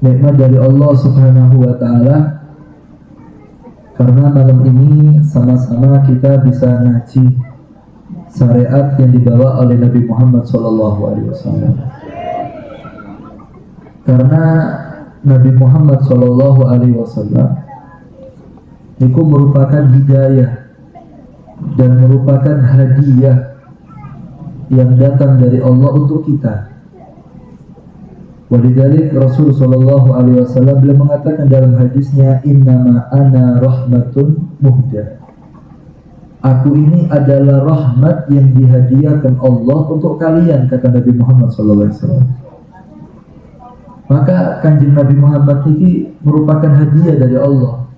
nikmat dari Allah Subhanahu wa taala, karena malam ini sama-sama kita bisa ngaji syariat yang dibawa oleh Nabi Muhammad SAW. Karena Nabi Muhammad SAW itu merupakan hidayah dan merupakan hadiah yang datang dari Allah untuk kita. Walidzalik Rasul sallallahu alaihi wasallam beliau mengatakan dalam hadisnya, innama ana rahmatun muhdah. Aku ini adalah rahmat yang dihadiahkan Allah untuk kalian, kata Nabi Muhammad sallallahu alaihi wasallam. Maka kanjeng Nabi Muhammad ini merupakan hadiah dari Allah.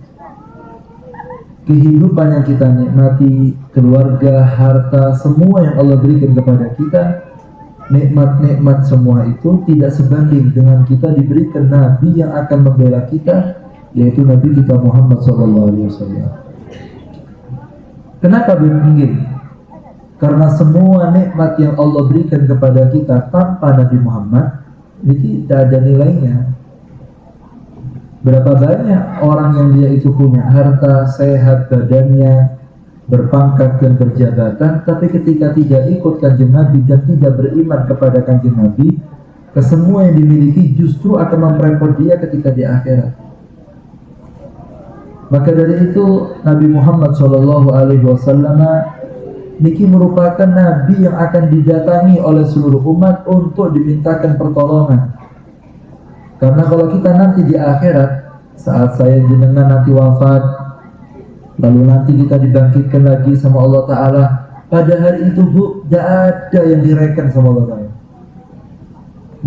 Kehidupan yang kita nikmati, keluarga, harta, semua yang Allah berikan kepada kita, nikmat-nikmat semua itu tidak sebanding dengan kita diberikan Nabi yang akan membela kita, yaitu Nabi kita Muhammad SAW. Kenapa begini? Karena semua nikmat yang Allah berikan kepada kita tanpa Nabi Muhammad ini tidak ada nilainya. Berapa banyak orang yang dia itu punya harta, sehat badannya, berpangkat dan berjabatan, tapi ketika tidak ikut kanjeng Nabi dan tidak beriman kepada kanjeng Nabi, kesemua yang dimiliki justru akan memperepot dia ketika di akhirat. Maka dari itu Nabi Muhammad SAW niki merupakan Nabi yang akan didatangi oleh seluruh umat untuk dimintakan pertolongan. Karena kalau kita nanti di akhirat, saat saya jenengan nanti wafat, lalu nanti kita dibangkitkan lagi sama Allah Ta'ala, pada hari itu tidak ada yang direken sama Allah Ta'ala.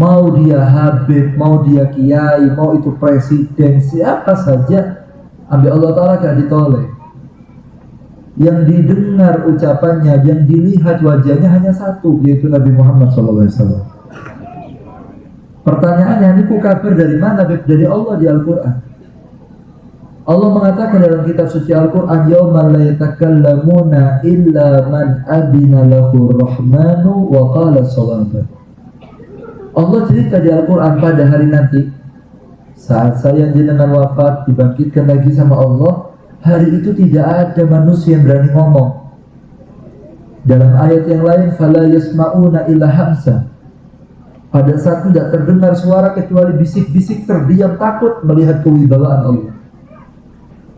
Mau dia Habib, mau dia Kiai, mau itu presiden, siapa saja, ambil Allah Ta'ala gak ditoleh. Yang didengar ucapannya, yang dilihat wajahnya hanya satu, yaitu Nabi Muhammad SAW. Pertanyaannya, ini kabar dari mana? Dari Allah di Al-Quran. Allah mengatakan dalam kitab suci Al-Quran, yawma la yatakallamuna illa man adina lahu rahmanu wa qala shawaba. Allah cerita di Al-Quran pada hari nanti, saat saya jenengan wafat, dibangkitkan lagi sama Allah, hari itu tidak ada manusia yang berani ngomong. Dalam ayat yang lain, fala yasma'una illa hamsa. Pada saat tidak terdengar suara kecuali bisik-bisik terdiam takut melihat kewibawaan Allah.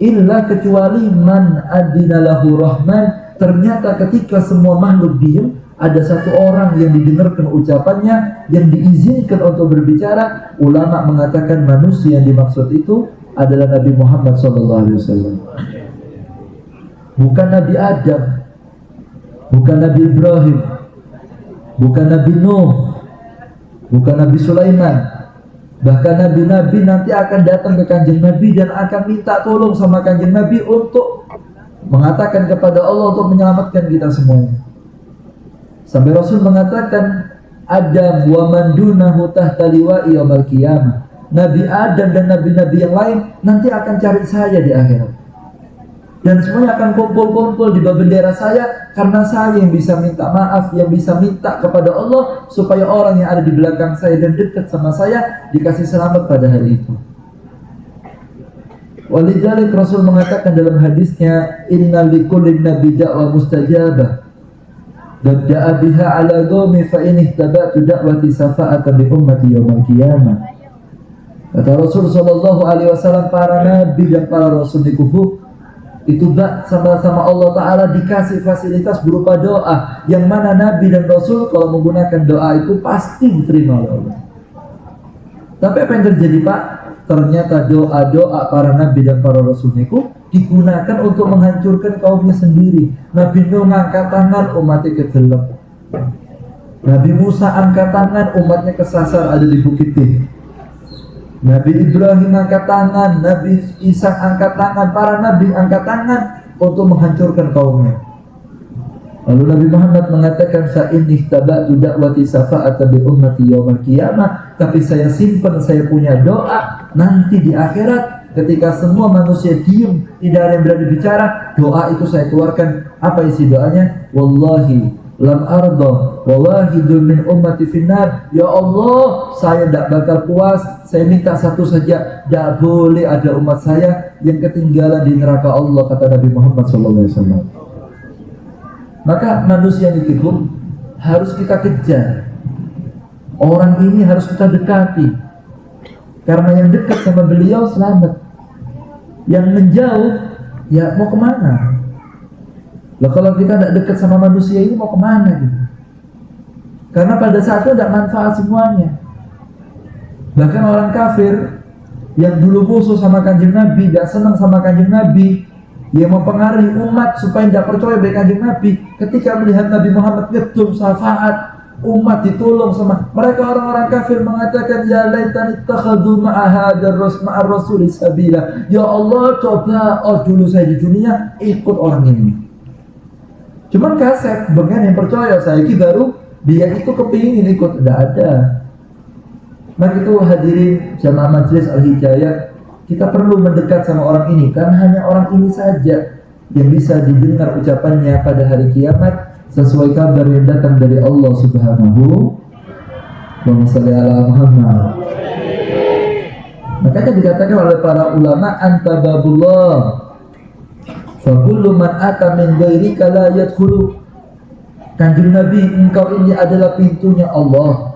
Illa kecuali man adina lahu rahman. Ternyata ketika semua makhluk diam, ada satu orang yang didengarkan ucapannya, yang diizinkan untuk berbicara. Ulama mengatakan manusia yang dimaksud itu adalah Nabi Muhammad SAW. Bukan Nabi Adam, bukan Nabi Ibrahim, bukan Nabi Nuh, bukan Nabi Sulaiman. Bahkan Nabi-Nabi nanti akan datang ke kanjeng Nabi dan akan minta tolong sama kanjeng Nabi untuk mengatakan kepada Allah untuk menyelamatkan kita semuanya. Sampai Rasul mengatakan, Adam wa man dunahu tahta liwa'i yaumil qiyamah. Nabi Adam dan Nabi-Nabi yang lain nanti akan cari saya di akhirat. Dan semuanya akan kumpul-kumpul di bawah bendera saya, karena saya yang bisa minta maaf, yang bisa minta kepada Allah supaya orang yang ada di belakang saya dan dekat sama saya dikasih selamat pada hari itu. Walidzalik Rasul mengatakan dalam hadisnya, inna likulli nabi da'wa mustajabah dadda'a biha ala qaumi fa in ihtaba'tu da'wati safa'atan bi ummati yaumil qiyamah. Kata Rasul sallallahu alaihi wasallam, para nabi dan para rasul di kubur itu sama-sama Allah Ta'ala dikasih fasilitas berupa doa, yang mana Nabi dan Rasul kalau menggunakan doa itu pasti diterima oleh Allah. Tapi apa yang terjadi Pak? Ternyata doa-doa para Nabi dan para Rasul itu digunakan untuk menghancurkan kaumnya sendiri. Nabi Nuh angkat tangan, umatnya kedelep. Nabi Musa angkat tangan, umatnya kesasar ada di Bukit Tin. Nabi Ibrahim angkat tangan, Nabi Isa angkat tangan, para nabi angkat tangan untuk menghancurkan kaumnya. Lalu Nabi Muhammad mengatakan, fa inni ihtaba'tu da'wati safa'atan bi ummati yaumil qiyamah. Tapi saya simpan, saya punya doa nanti di akhirat ketika semua manusia diam, tidak ada yang berani bicara, doa itu saya keluarkan. Apa isi doanya? Wallahi lam arda wa wahidun min ummati finnar. Ya Allah, saya tidak bakal puas, saya minta satu saja, tidak boleh ada umat saya yang ketinggalan di neraka Allah, kata Nabi Muhammad SAW. Maka manusia ini pun harus kita kejar. Orang ini harus kita dekati, karena yang dekat sama beliau selamat, yang menjauh ya mau kemana? Lah kalau kita tidak dekat sama manusia ini mau kemana gitu? Karena pada saat itu tidak manfaat semuanya. Bahkan orang kafir yang dulu musuh sama kanjeng Nabi, tidak senang sama kanjeng Nabi, yang mempengaruhi umat supaya tidak percaya dengan kanjeng Nabi, ketika melihat Nabi Muhammad ngedum syafaat, umat ditolong sama mereka, orang-orang kafir mengatakan, ya laitani ittakhadhu ma'ar rasuli sabila. Ya Allah, coba dulu saya di dunia ikut orang ini. Cuman kaset, bagian yang percaya saya ini baru dia itu kepingin ikut, tidak ada. Maka itu hadirin jamaah majelis Al-Hidayah, kita perlu mendekat sama orang ini, karena hanya orang ini saja yang bisa didengar ucapannya pada hari kiamat sesuai kabar yang datang dari Allah Subhanahu wa ta'ala. Makanya dikatakan oleh para ulama, anta babullah fa kullu man ata min ghairika la yadkhulu. Kanjeng Nabi, engkau ini adalah pintunya Allah.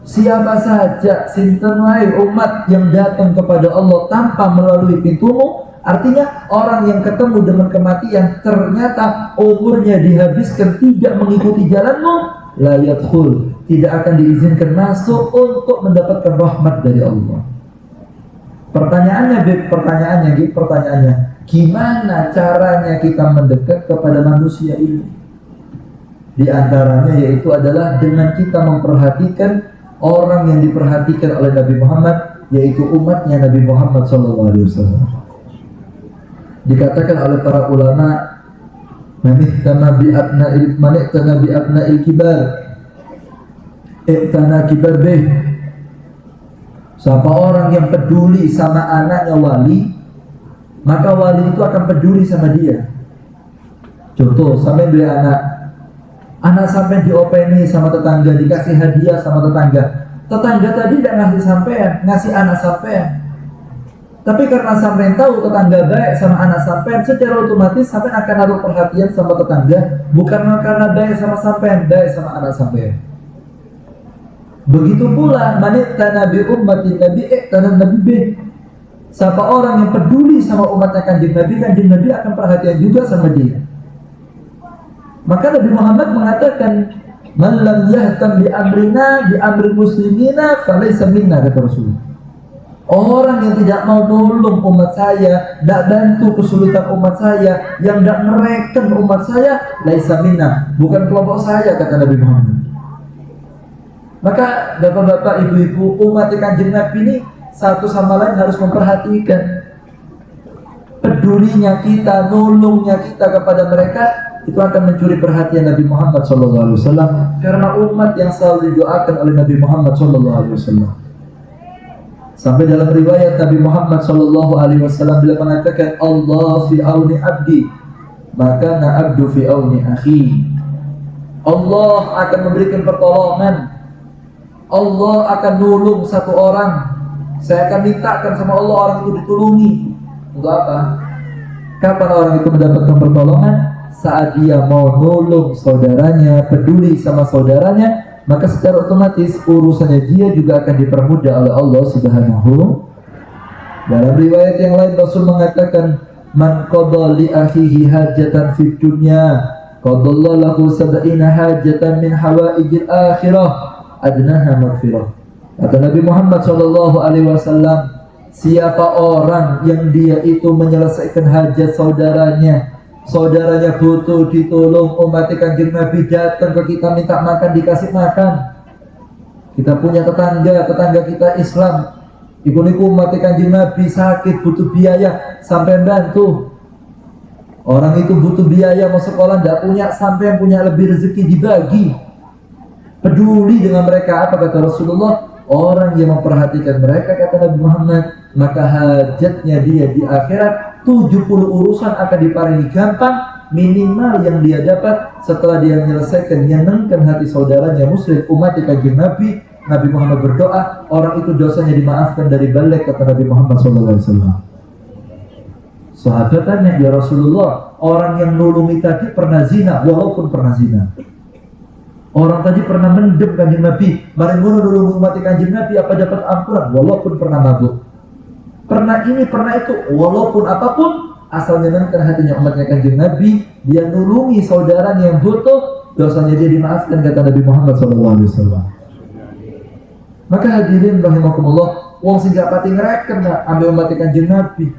Siapa saja sinten wae umat yang datang kepada Allah tanpa melalui pintumu, artinya orang yang ketemu dengan kematian ternyata umurnya dihabiskan tidak mengikuti jalanmu, la yadkhul, tidak akan diizinkan masuk untuk mendapatkan rahmat dari Allah. Pertanyaannya, gimana caranya kita mendekat kepada manusia ini? Di antaranya yaitu adalah dengan kita memperhatikan orang yang diperhatikan oleh Nabi Muhammad, yaitu umatnya Nabi Muhammad SAW. Dikatakan oleh para ulama, man ihtana bi abna'il kibar ihtana kibar bih. Siapa orang yang peduli sama anaknya wali, maka wali itu akan peduli sama dia. Contoh, sampai beli anak sampai diopeni sama tetangga, dikasih hadiah sama tetangga. Tetangga tadi tidak ngasih sampean, ngasih anak sampean. Tapi karena sampean tahu tetangga baik sama anak sampean, secara otomatis sampean akan naruh perhatian sama tetangga, bukan karena baik sama sampean, baik sama anak sampean. Begitu pula manittana bi ummati nabi iktana nabi bih. Siapa orang yang peduli sama umatnya kanjeng Nabi akan perhatian juga sama dia. Maka Nabi Muhammad mengatakan, man lam yahtam bi amrina bi amril muslimina falaysa minna, kata Rasul. Orang yang tidak mau nolong umat saya, tidak bantu kesulitan umat saya, yang tidak ngereken umat saya, laisa minna, bukan kelompok saya, kata Nabi Muhammad. Maka bapak-bapak, ibu-ibu, umat kanjeng Nabi ini satu sama lain harus memperhatikan. Pedulinya kita, nolongnya kita kepada mereka, itu akan mencuri perhatian Nabi Muhammad SAW, karena umat yang selalu didoakan oleh Nabi Muhammad SAW. Sampai dalam riwayat Nabi Muhammad SAW bila mengatakan, Allah fi auni abdi maka na abdu fi auni akhi. Allah akan memberikan pertolongan, Allah akan nolong satu orang, saya akan mintakan sama Allah orang itu ditolongi. Untuk apa? Kapan orang itu mendapatkan pertolongan? Saat dia mau nolong saudaranya, peduli sama saudaranya, maka secara otomatis urusannya dia juga akan dipermudah oleh Allah Subhanahu. Dalam riwayat yang lain Rasul mengatakan, man qada li akhihi hajatan fid dunya qadallahu lahu sab'ina hajatan min hawaijil akhirah adnaha maghfirah. Kata Nabi Muhammad SAW, siapa orang yang dia itu menyelesaikan hajat saudaranya butuh ditolong, umat kanjeng Nabi datang ke kita minta makan, dikasih makan. Kita punya tetangga kita Islam, ibu-ibu umat kanjeng Nabi sakit butuh biaya, sampai bantu. Orang itu butuh biaya mau sekolah, tidak punya, sampai punya lebih rezeki dibagi. Peduli dengan mereka. Apa kata Rasulullah? Orang yang memperhatikan mereka, kata Nabi Muhammad, maka hajatnya dia di akhirat 70 urusan akan diparingi gampang, minimal yang dia dapat setelah dia menyelesaikan menyenangkan hati saudaranya muslim umat kanjeng Nabi. Nabi Muhammad berdoa, orang itu dosanya dimaafkan dari balik, kata Nabi Muhammad SAW. Sahabat tanya, ya Rasulullah, orang yang nulungi tadi pernah zina, walaupun pernah zina. Orang tadi pernah mendem kanjeng Nabi, mari nulungi umat kanjeng Nabi, apa dapat ampunan, walaupun pernah mabuk. Pernah ini, pernah itu, walaupun apapun, asal menyenangkan hatinya umatnya kanjeng Nabi, dia nulungi saudaranya yang butuh, dosanya dia dimaafkan, kata Nabi Muhammad SAW. Maka hadirin rahimakumullah, wong sing gak pati ngereken ambil umat kanjeng Nabi.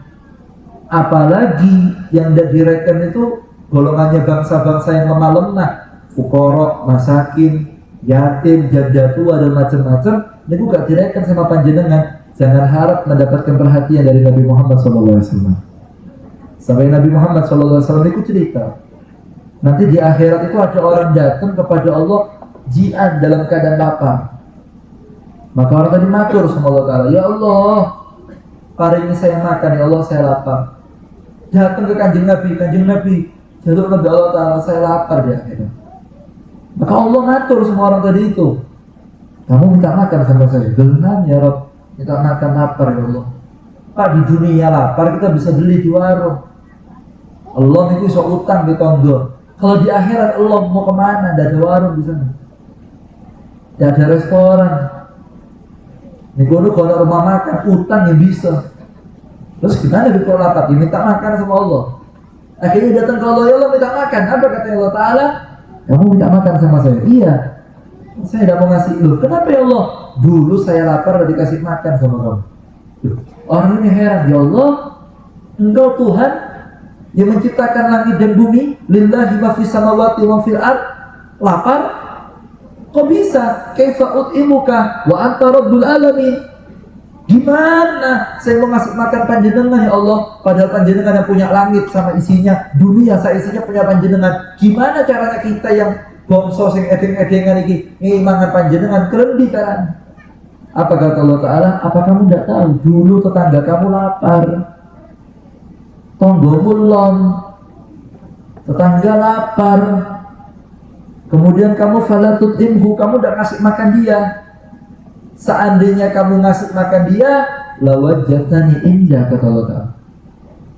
Apalagi yang direken itu golongannya bangsa-bangsa yang lemah lemah, fuqara, masakin, yatim, janda tua dan macam-macam. Ini gak direken sama panjenengan. Jangan harap mendapatkan perhatian dari Nabi Muhammad SAW. Sampai Nabi Muhammad SAW itu cerita, nanti di akhirat itu ada orang datang kepada Allah jian dalam keadaan lapar. Maka orang tadi matur sama Allah Ta'ala, ya Allah, hari ini saya makan, ya Allah saya lapar. Datang ke kanjeng Nabi, jalur Nabi Allah Ta'ala, saya lapar di akhirat. Maka Allah ngatur semua orang tadi itu, kamu minta makan sama saya. Benar ya Rabb, minta makan lapar ya Allah. Pak, di dunia lapar kita bisa beli di warung. Allah itu bisa utang di tonggo. Kalau di akhirat Allah mau kemana? Tidak ada warung di sana, tidak ada restoran. Nih kalau rumah makan, utang yang bisa. Terus gimana kalau lapar? Diminta makan sama Allah. Akhirnya datang ke Allah, ya Allah minta makan. Apa kata Allah Ta'ala? Kamu minta makan sama saya? Iya. Saya tidak mau ngasih lu. Kenapa ya Allah? Dulu saya lapar dan dikasih makan sama kamu. Orang ini heran, ya Allah, Engkau Tuhan yang menciptakan langit dan bumi, lillahi ma fis samawati wa fil ard. Lapar? Kok bisa? Kaifa ut'imuka wa anta rabbul alamin? Gimana saya mau ngasih makan panjenengan ya Allah, padahal panjenengan yang punya langit sama isinya, dunia saya isinya punya panjenengan. Gimana caranya kita yang bongso sing edeng-edengan iki mangan panjenengan kerendi kan? Apa kata Allah Ta'ala? Apa kamu tidak tahu dulu tetangga kamu lapar, tonggomu lom, tetangga lapar, kemudian kamu falatut imhu, kamu tidak ngasih makan dia. Seandainya kamu ngasih makan dia, lawajatani indah, kata Allah Ta'ala.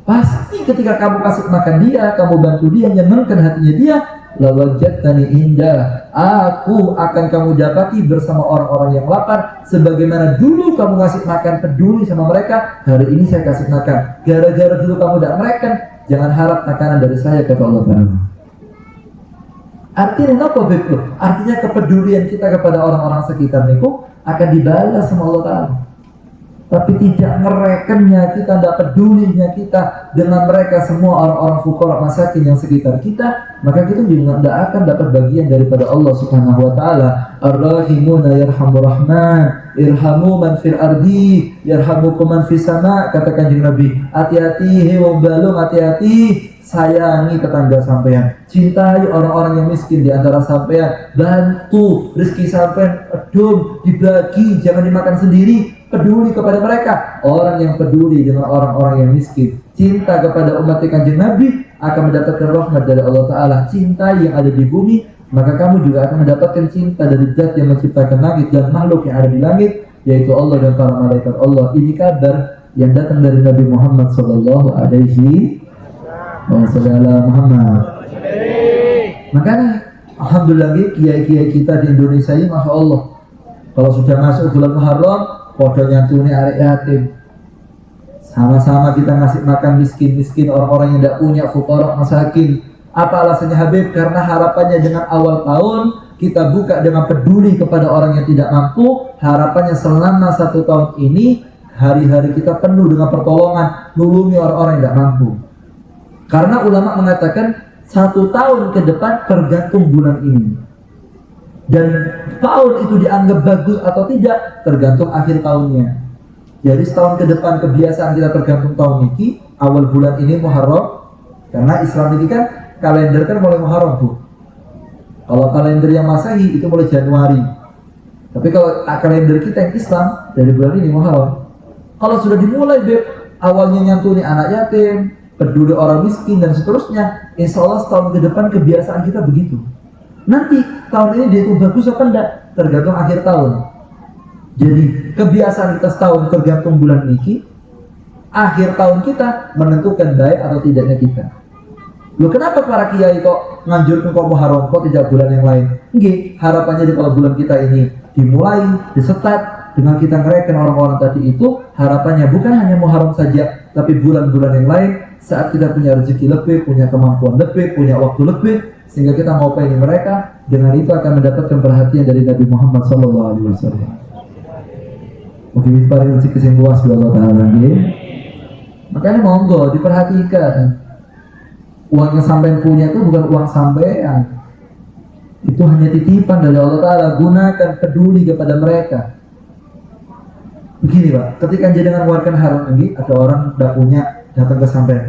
Pasti ketika kamu kasih makan dia, kamu bantu dia, nyenangkan hatinya dia, lawajatani indah, aku akan kamu dapati bersama orang-orang yang lapar. Sebagaimana dulu kamu ngasih makan, peduli sama mereka, hari ini saya kasih makan. Gara-gara dulu kamu tidak mereka, jangan harap makanan dari saya, kata Allah Ta'ala. Artinya apa betul? Artinya kepedulian kita kepada orang-orang sekitar niku akan dibalas sama Allah Ta'ala. Tapi tidak merekennya kita, tidak pedulinya kita dengan mereka semua orang-orang fuqara masakin yang sekitar kita, maka kita juga tidak akan dapat bagian daripada Allah Subhanahu wa Ta'ala. Ar-rahimuna yarhamur rahman, irhamu man fil ardi yarhamukum man fis sama, kata Kanjeng Nabi. Hati-hati, hewan balung, hati-hati, sayangi tetangga sampean, cintai orang-orang yang miskin di antara sampean, bantu rezeki sampean, pedul dibagi, jangan dimakan sendiri, peduli kepada mereka. Orang yang peduli dengan orang-orang yang miskin, cinta kepada umat Kanjeng Nabi, akan mendapatkan rahmat dari Allah Ta'ala. Cinta yang ada di bumi, maka kamu juga akan mendapatkan cinta dari Zat yang menciptakan langit dan makhluk yang ada di langit, yaitu Allah dan para malaikat Allah. Ini kabar yang datang dari Nabi Muhammad Sallallahu Alaihi Muhammad. Makanya alhamdulillah kiai-kiai kita di Indonesia ini, masya Allah, kalau sudah masuk bulan Muharram, podo nyantuni arek yatim, sama-sama kita ngasih makan miskin-miskin, orang-orang yang tidak punya, fuqara masakin. Apa alasannya Habib? Karena harapannya dengan awal tahun kita buka dengan peduli kepada orang yang tidak mampu. Harapannya selama 1 tahun ini hari-hari kita penuh dengan pertolongan, nulungi orang-orang yang tidak mampu. Karena ulama mengatakan 1 tahun ke depan tergantung bulan ini, dan tahun itu dianggap bagus atau tidak tergantung akhir tahunnya. Jadi setahun ke depan kebiasaan kita tergantung tahun ini. Awal bulan ini Muharram, karena Islam ini kan kalender kan mulai Muharram Bu. Kalau kalender yang Masehi itu mulai Januari. Tapi kalau kalender kita yang Islam dari bulan ini Muharram. Kalau sudah dimulai awalnya nyantuni anak yatim, peduli orang miskin dan seterusnya, insya Allah setahun ke depan kebiasaan kita begitu. Nanti tahun ini dia itu bagus apa enggak tergantung akhir tahun. Jadi kebiasaan kita setahun tergantung bulan niki, akhir tahun kita menentukan baik atau tidaknya kita. Loh, kenapa para kiai kok nganjurkan kok Muharram kok tidak bulan yang lain? Nggih, harapannya di kalau bulan kita ini dimulai, disetat dengan kita ngereken orang-orang tadi itu, harapannya bukan hanya Muharram saja, tapi bulan-bulan yang lain saat kita punya rezeki lebih, punya kemampuan lebih, punya waktu lebih, sehingga kita mau pengen mereka, dengan itu akan mendapatkan perhatian dari Nabi Muhammad SAW. Mungkin itu paling rezeki yang luas Allah Ta'ala. Makanya monggo diperhatikan. Uang yang sampean punya itu bukan uang sampean, itu hanya titipan dari Allah Ta'ala. Gunakan, peduli kepada mereka. Begini Pak, ketika jenengan mengeluarkan haram lagi, ada orang tidak punya, datang ke sampean,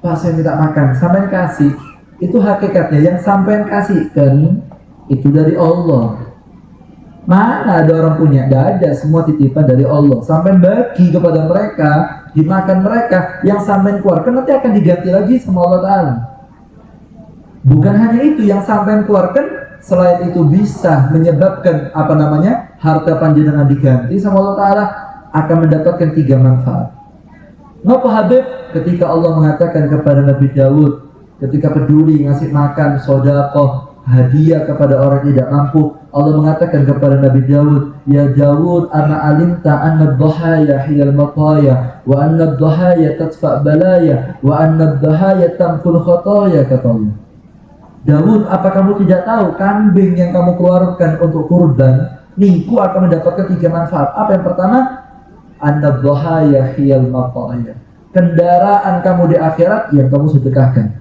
Pak saya minta makan, sampean kasih. Itu hakikatnya yang sampean kasihkan itu dari Allah. Mana ada orang punya? Tidak ada, semua titipan dari Allah. Sampean bagi kepada mereka, dimakan mereka, yang sampean keluarkan nanti akan diganti lagi sama Allah Ta'ala. Bukan hanya itu yang sampean keluarkan, selain itu bisa menyebabkan harta panjenengan diganti sama Allah Ta'ala, akan mendapatkan 3 manfaat. Ngapa Habib? Ketika Allah mengatakan kepada Nabi Daud, ketika peduli ngasih makan, sedekah, hadiah kepada orang tidak mampu, Allah mengatakan kepada Nabi Daud, ya Daud, ana alimta anna ad-dhahaya hiyal mataya wa anna ad-dhahaya tadfa' balaya wa anna ad-dhahaya tamful khataya, kata Allah. Daud, apa kamu tidak tahu kambing yang kamu keluarkan untuk kurban niku akan mendapatkan 3 manfaat. Apa yang pertama? Anna ad-dhahaya hiyal mataya, kendaraan kamu di akhirat yang kamu sedekahkan.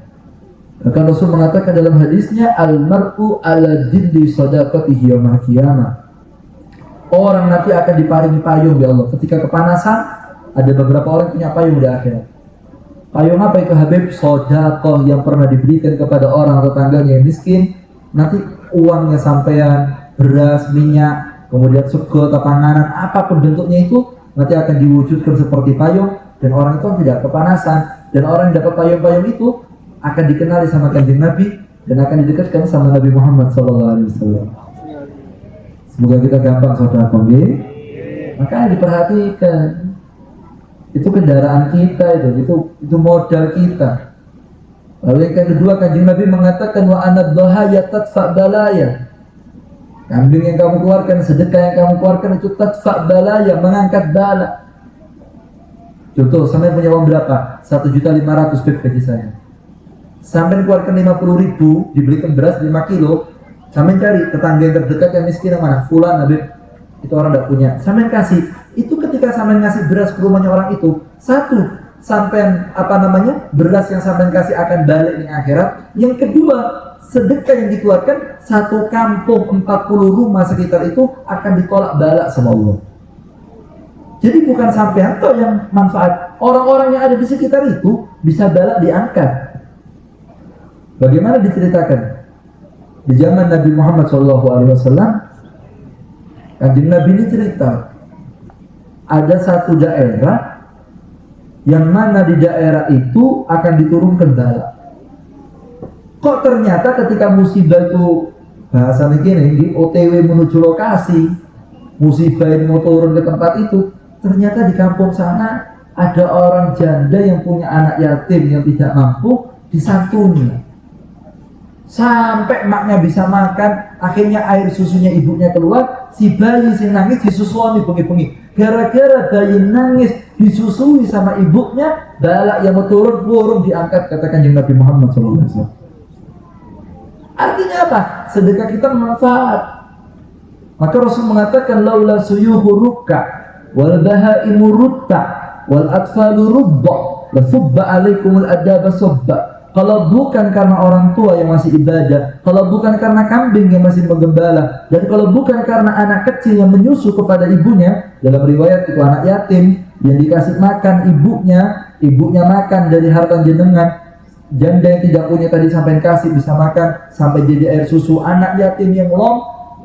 Bahkan Rasul mengatakan dalam hadisnya, al-mar'u ala dindi sadaqatihi yaumil qiyamah. Orang nanti akan diparingi payung ya Allah. Ketika kepanasan, ada beberapa orang punya payung di akhirat. Payung apa itu Habib? Sedekah yang pernah diberikan kepada orang tetangganya yang miskin. Nanti uangnya sampean, beras, minyak, kemudian sego, panganan, apapun bentuknya itu nanti akan diwujudkan seperti payung, dan orang itu tidak kepanasan. Dan orang yang dapat payung-payung itu akan dikenali sama Kanjeng Nabi dan akan didekatkan sama Nabi Muhammad SAW. Semoga kita gampang sedekah, makanya diperhatikan. Itu kendaraan kita, itu modal kita. Lalu yang kedua, Kanjeng Nabi mengatakan wa anad dhahaya tadfa' balaya. Kambing yang kamu keluarkan, sedekah yang kamu keluarkan itu tadfa' balaya, mengangkat bala. Contoh, sampai punya uang berapa? 1.500.000 gaji saya. Sampai keluarkan 50.000, dibelikan beras 5 kilo. Sampai cari tetangga yang terdekat yang miskin yang mana? Fulan, Habib, itu orang tidak punya. Sampai kasih. Itu ketika sampai ngasih beras ke rumahnya orang itu, satu, sampai beras yang sampai kasih akan balik di akhirat. Yang kedua, sedekah yang dikeluarkan, satu kampung 40 rumah sekitar itu akan ditolak bala sama Allah. Jadi bukan sampean toh yang manfaat, orang-orang yang ada di sekitar itu bisa bala diangkat. Bagaimana diceritakan di zaman Nabi Muhammad SAW, Kanjeng Nabi ini cerita ada satu daerah yang mana di daerah itu akan diturunkan bala. Kok ternyata ketika musibah itu, bahasanya gini, di OTW menuju lokasi, musibah yang mau turun ke tempat itu, ternyata di kampung sana ada orang janda yang punya anak yatim yang tidak mampu, disantuni. Sampai maknya bisa makan, akhirnya air susunya ibunya keluar, si bayi si nangis disusui bengi-bengi. Gara-gara bayi nangis disusui sama ibunya, bala yang mau turun diangkat, kata Kanjeng Nabi Muhammad SAW. Artinya apa? Sedekah kita bermanfaat. Maka Rasul mengatakan, laula suyuhu rukka wal bahaimu rutta wal atfalu rubba la subba alaikumul adaba subba. Kalau bukan karena orang tua yang masih ibadah, kalau bukan karena kambing yang masih menggembala, dan kalau bukan karena anak kecil yang menyusu kepada ibunya, dalam riwayat itu anak yatim yang dikasih makan ibunya makan dari harta jenengan, janda yang tidak punya tadi sampai kasih bisa makan sampai jadi air susu, anak yatim yang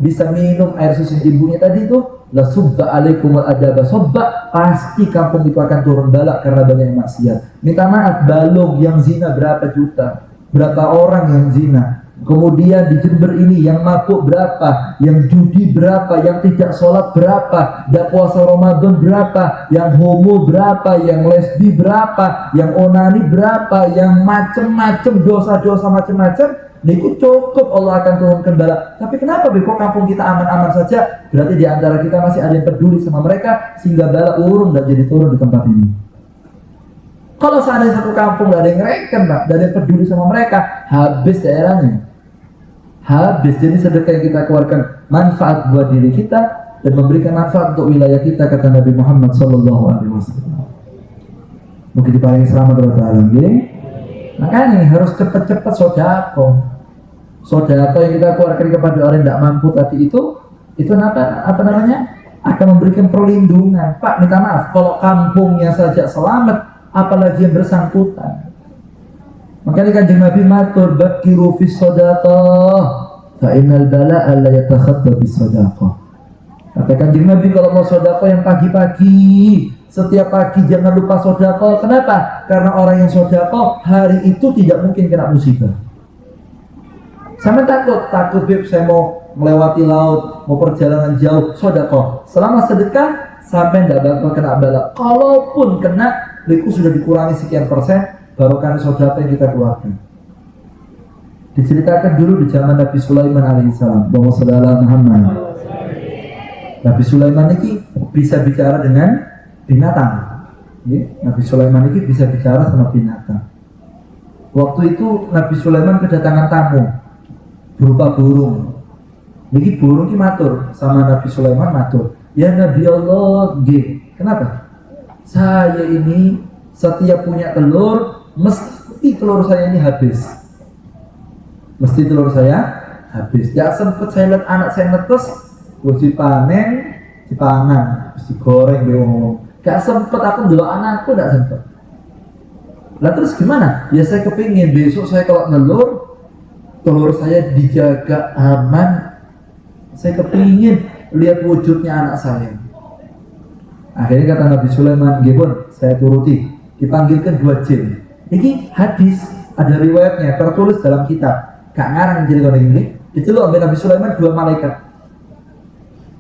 bisa minum air susu ibunya tadi itu, la subba alaikumul adaba sobba, pasti kampung itu akan turun bala karena banyak yang maksiat. Minta maaf, Balong yang zina berapa juta, berapa orang yang zina. Kemudian di Jember ini yang mabuk berapa, yang judi berapa, yang tidak sholat berapa, tidak puasa Ramadan berapa, yang homo berapa, yang lesbi berapa, yang onani berapa, yang macem-macem dosa-dosa macem-macem. Niku cukup Allah akan turunkan bala. Tapi kenapa kok kampung kita aman-aman saja? Berarti di antara kita masih ada yang peduli sama mereka sehingga bala urung dan jadi turun di tempat ini. Kalau seandainya satu kampung gak ada yang ngereken, Pak, gak ada yang peduli sama mereka, habis daerahnya. Habis. Jadi sedekah yang kita keluarkan manfaat buat diri kita dan memberikan manfaat untuk wilayah kita, kata Nabi Muhammad SAW. Mungkin diparingi selamat berapa alam, ya? Makanya harus cepat-cepat sodako yang kita keluarkan kepada orang yang tidak mampu tadi itu apa namanya, akan memberikan perlindungan. Pak, minta maaf, kalau kampungnya saja selamat, apalagi yang bersangkutan. Makanya Kanjeng Nabi matur, bakiru fis sadaqah fa innal bala'a la yatakhadda bis sadaqah. Kata Kanjeng Nabi, kalau mau sedekah yang pagi-pagi, setiap pagi jangan lupa sedekah. Kenapa? Karena orang yang sedekah hari itu tidak mungkin kena musibah. Sama takut Beb, saya mau melewati laut, mau perjalanan jauh, sedekah. Selama sedekah sampai tidak bakal kena bala. Kalaupun kena, itu sudah dikurangi sekian persen. Barokah sedekah yang kita keluarkan. Diceritakan dulu di zaman Nabi Sulaiman alaihissalam, bahwa saudara Muhammad, Nabi Sulaiman ini bisa bicara dengan binatang. Ya, Nabi Sulaiman ini bisa bicara sama binatang. Waktu itu Nabi Sulaiman kedatangan tamu berupa burung. Niki burung ini matur sama Nabi Sulaiman, matur, ya Nabi Allah, kenapa? Saya ini setiap punya telur, mesti telur saya ini habis. Mesti telur saya habis. Ya sempet saya lihat anak saya netes, gue dipanen, dipangan, terus digoreng, dia ngomong. Gak sempet aku dulu anakku, gak sempet. Lah terus gimana? Ya saya kepingin besok saya kalau nelur, telur saya dijaga aman. Saya kepingin lihat wujudnya anak saya. Akhirnya kata Nabi Sulaiman, gimana? Saya turuti. Dipanggilkan 2 jin. Ini hadis, ada riwayatnya, tertulis dalam kitab. Gak ngarang jadi kalau ini. Itu loh ambil Nabi Sulaiman 2 malaikat.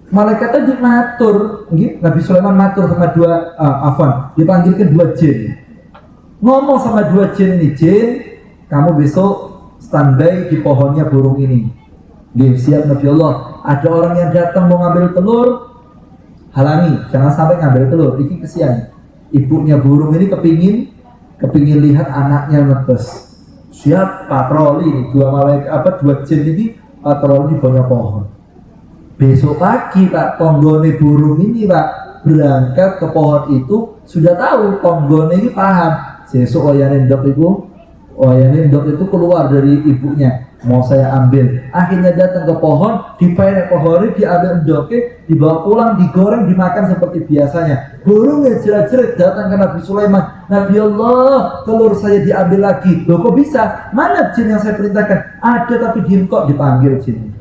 Malaikat tadi matur, Nabi Sulaiman matur sama 2 dipanggilkan 2 jin. Ngomong sama 2 jin ini, jin, kamu besok standby di pohonnya burung ini. Siap Nabi Allah. Ada orang yang datang mau ngambil telur, halangi, jangan sampai ngambil telur. Ini kesian. Ibunya burung ini kepingin lihat anaknya netes. Siap patroli, 2 malaikat 2 jin ini patroli di bawah pohon. Besok pagi Pak, tonggone burung ini Pak berangkat ke pohon itu sudah tahu tonggone ini paham. Sesuk wayane ndok itu keluar dari ibunya, mau saya ambil. Akhirnya datang ke pohon, dipanen pohonnya, diambil endoknya, dibawa pulang, digoreng, dimakan seperti biasanya. Burungnya jerat-jerat datang ke Nabi Sulaiman. Nabi Allah, telur saya diambil lagi. Loh kok bisa? Mana jin yang saya perintahkan? Ada tapi diem kok, dipanggil jin.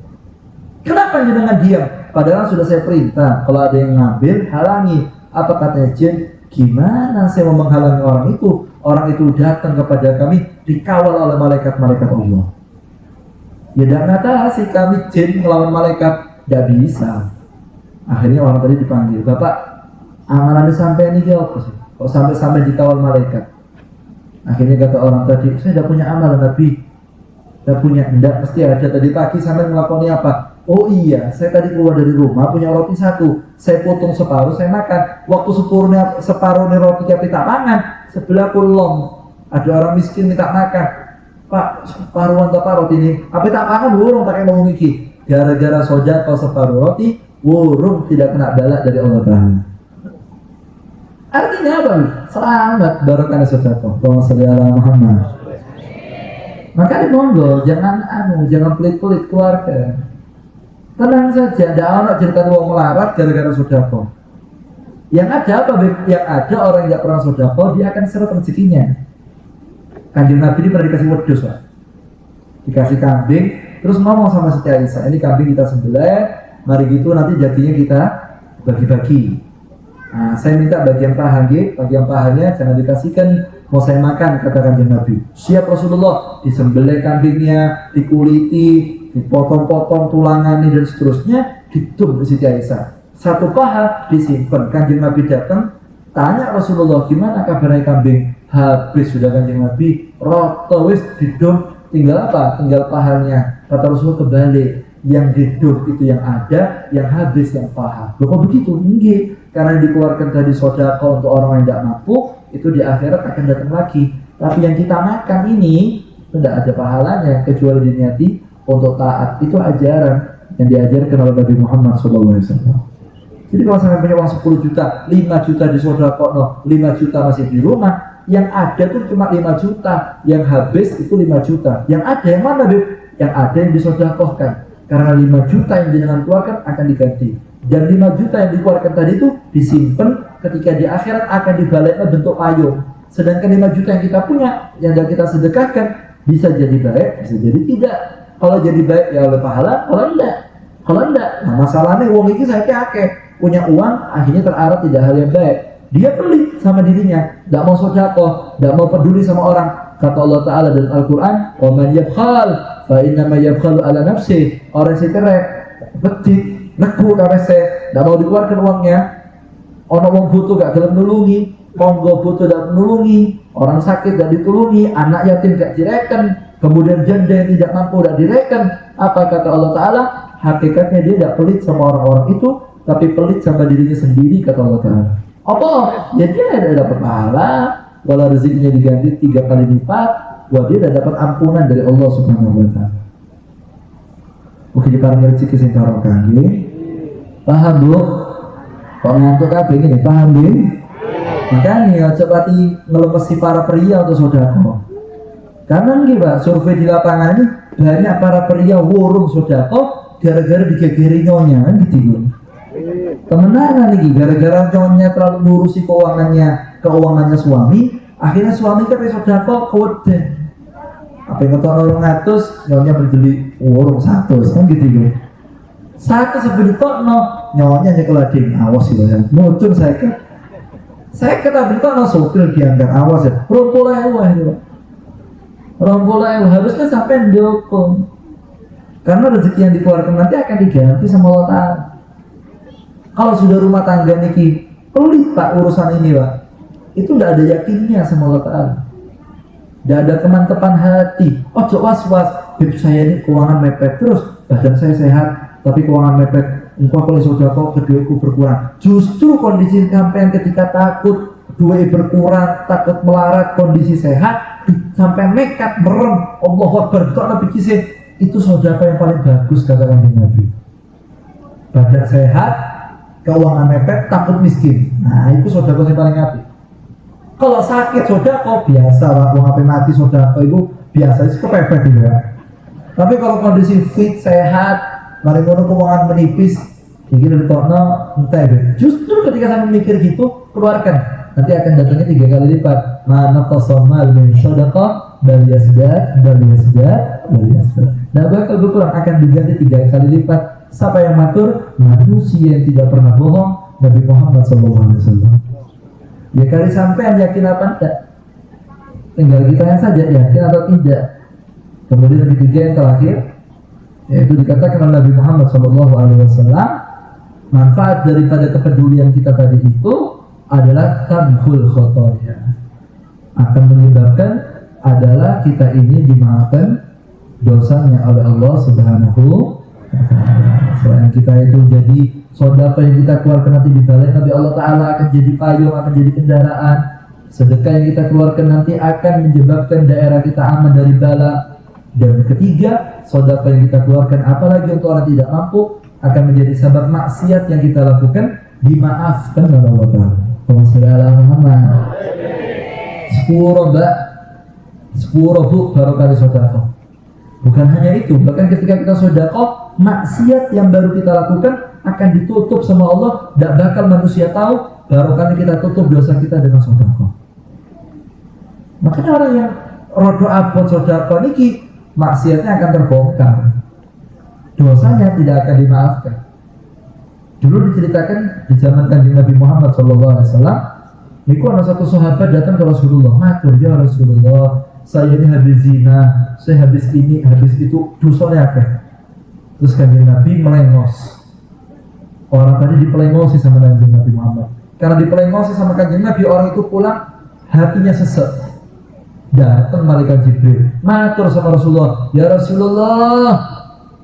Kenapa jangan diam? Padahal sudah saya perintah, kalau ada yang ngambil, halangi. Apa katanya jin? Gimana saya mau menghalangi orang itu? Orang itu datang kepada kami, dikawal oleh malaikat-malaikat Allah. Ya tidak ngatasi kami jin melawan malaikat, tidak bisa. Akhirnya orang tadi dipanggil, Bapak, amalan sampai ini apa sih? Kok sampai dikawal malaikat? Akhirnya kata orang tadi, saya tidak punya amalan Nabi. Tidak punya, tidak mesti ada. Tadi pagi sampai melakukan apa? Oh iya, saya tadi keluar dari rumah punya roti 1, saya potong separuh, saya makan. Waktu separuhnya roti kita pangan, sebelah kulong ada orang miskin minta makan. Pak, separuhan tak roti ini, apa tak makan burung pakai ngomong iki. Gara-gara soja kalau separuh roti, burung tidak kena balak dari Allah Taala. Artinya apa? Selamat barokah sedekah. Allahumma sholli ala Muhammad. Makanya monggo, jangan pelit-pelit keluarga. Tenang saja, tidak ada cerita uang melarat gara-gara sedekah. Yang ada apa? Yang ada orang yang tidak pernah sedekah, dia akan seret rezekinya. Kanjeng Nabi ini pernah dikasih wedhus, Pak. Dikasih kambing, terus ngomong sama Siti Aisyah, ini kambing kita sembelih, mari gitu nanti jadinya kita bagi-bagi. Nah, saya minta bagian paha, bagian pahanya jangan dikasihkan, mau saya makan, kata Kanjeng Nabi. Siap Rasulullah, disembelih kambingnya, dikuliti, dipotong-potong tulangannya dan seterusnya, ditum ke Siti Aisyah. Satu paha disimpan. Kanjeng Nabi datang, tanya Rasulullah, gimana kabarnya kambing? Habis sudah Kanjeng Nabi, roto wis didum, tinggal apa? Tinggal pahanya. Kata Rasulullah kebalik, yang didum itu yang ada, yang habis yang paha. Loh kok begitu? Enggak. Karena dikeluarkan tadi sedekah untuk orang yang tidak mampu, itu di akhirat akan datang lagi. Tapi yang kita makan ini itu tidak ada pahalanya kecuali diniati untuk taat. Itu ajaran yang diajarkan oleh Nabi Muhammad SAW. Jadi kalau sampai punya uang 10 juta, 5 juta di sedekah, 5 juta masih di rumah, yang ada tuh cuma 5 juta, yang habis itu 5 juta. Yang ada yang mana, Beb? Yang ada yang disedekahkan. Karena 5 juta yang jenengan keluarkan akan diganti. Dan 5 juta yang dikeluarkan tadi itu disimpan ketika di akhirat akan dibaliknya bentuk payung. Sedangkan 5 juta yang kita punya, yang kita sedekahkan, bisa jadi baik, bisa jadi tidak. Kalau jadi baik ya oleh pahala, kalau enggak. Nah masalahnya uang ini saya kakek punya uang, akhirnya terarah tidak hal yang baik. Dia pelit sama dirinya, tidak mau sedekah, tidak mau peduli sama orang. Kata Allah Ta'ala dalam Al-Quran, wa man yabkhal fa innama yabkhalu ala nafsi. Orang yang cerai, betik, neku kabeh, tidak mau dikeluarkan uangnya. Orang wong butuh gak dalam nulungi, monggo butuh gak nulungi, orang sakit gak ditulungi, anak yatim gak direken, kemudian janda yang tidak mampu gak direken. Apa kata Allah Ta'ala? Hakikatnya dia tidak pelit sama orang-orang itu, tapi pelit sama dirinya sendiri, kata Allah Ta'ala. Apa? Ya dia ada dapat pahala, kalau rezekinya diganti 3 kali lipat, wah dia sudah dapat ampunan dari Allah Subhanahu wa Ta'ala. Oke, di para rezeki sing barokah nggih. Paham, Bu? Kok ngantuk kabeh ngene, paham nggih? Makanya aja pati ngelemesi para pria untuk sedekah. Karena nggih, Pak, survei di lapangan ini banyak para pria wurung sedekah gara-gara digegeri nyonya kan gitu. Temenan nih, gara-gara nyonya terlalu ngurusi keuangannya suami, akhirnya suami kan sedekah keweden. Apa yang kata orang ngatus, nyonya beli warung 100 kan gitu. 100 sebeli tokno, nyonya nyekel ading, awas gitu ya. Muncul saya kata beli tokno sopir diangkat, awas ya. Rompolai itu. Rompolai harusnya sampai mendukung. Karena rezeki yang dikeluarkan nanti akan diganti sama Allah Ta'ala. Kalau sudah rumah tangga niki pelit Pak urusan ini Pak, itu tidak ada yakinnya sama Allah Ta'ala. Tidak ada kemantapan hati. Ojo was-was, hidup saya ini keuangan mepet terus, badan saya sehat, tapi keuangan mepet. Engkau kalau sudah kok keduaku berkurang. Justru kondisi sampai ketika takut duit berkurang, takut melarat, kondisi sehat, sampai nekat merem. Allah Akbar, itu Nabi kisah. Itu sedekah yang paling bagus kata Nabi. Badan sehat, keuangan mepet, takut miskin. Nah itu sedekah yang paling apik. Kalau sakit sedekah biasa lah, wong ape mati sedekah itu biasa itu kepepet juga. Tapi kalau kondisi fit, sehat, mari ngono keuangan menipis, iki ditokno entek. Justru ketika saya mikir gitu, keluarkan. Nanti akan datangnya 3 kali lipat. Mana qasamal min sedekah bal yasdad. Nah bakal berkurang, akan diganti 3 kali lipat. Siapa yang matur? Manusia yang tidak pernah bohong, Nabi Muhammad SAW. Ya kali sampai yakin apa enggak? Tinggal kita saja yakin atau tidak. Kemudian yang ketiga yang terakhir, yaitu dikatakan oleh Nabi Muhammad SAW, manfaat daripada kepedulian kita tadi itu adalah tamhul khotoya, akan menyebabkan adalah kita ini dimaafkan dosanya oleh Allah Subhanahu wa Ta'ala. Selain kita itu jadi sedekah yang kita keluarkan nanti dibalik Nabi Allah Ta'ala akan jadi payung, akan jadi kendaraan. Sedekah yang kita keluarkan nanti akan menyebabkan daerah kita aman dari bala. Dan ketiga, sedekah yang kita keluarkan apalagi untuk orang tidak mampu akan menjadi sebab maksiat yang kita lakukan dimaafkan oleh Allah Ta'ala. Muhammad. 10 Mbak, 10 Bu baru kali sedekah. Bukan hanya itu, bahkan ketika kita sedekah, maksiat yang baru kita lakukan akan ditutup sama Allah, tidak bakal manusia tahu, baru kali kita tutup dosa kita dengan sedekah. Makanya orang yang rodo abot sedekah niki, maksiatnya akan terbongkar, dosanya tidak akan dimaafkan. Dulu diceritakan di zaman Kanjeng Nabi Muhammad SAW, niku ada satu sahabat datang ke Rasulullah, matur, ya Rasulullah, saya ini habis zina, saya habis ini, habis itu, dosanya akeh. Terus Kanjeng Nabi melengos. Orang tadi dipelengosi sama Kanjeng Nabi Muhammad. Karena dipelengosi sama Kanjeng Nabi, orang itu pulang hatinya sesat. Datang malaikat Jibril, matur sama Rasulullah, ya Rasulullah,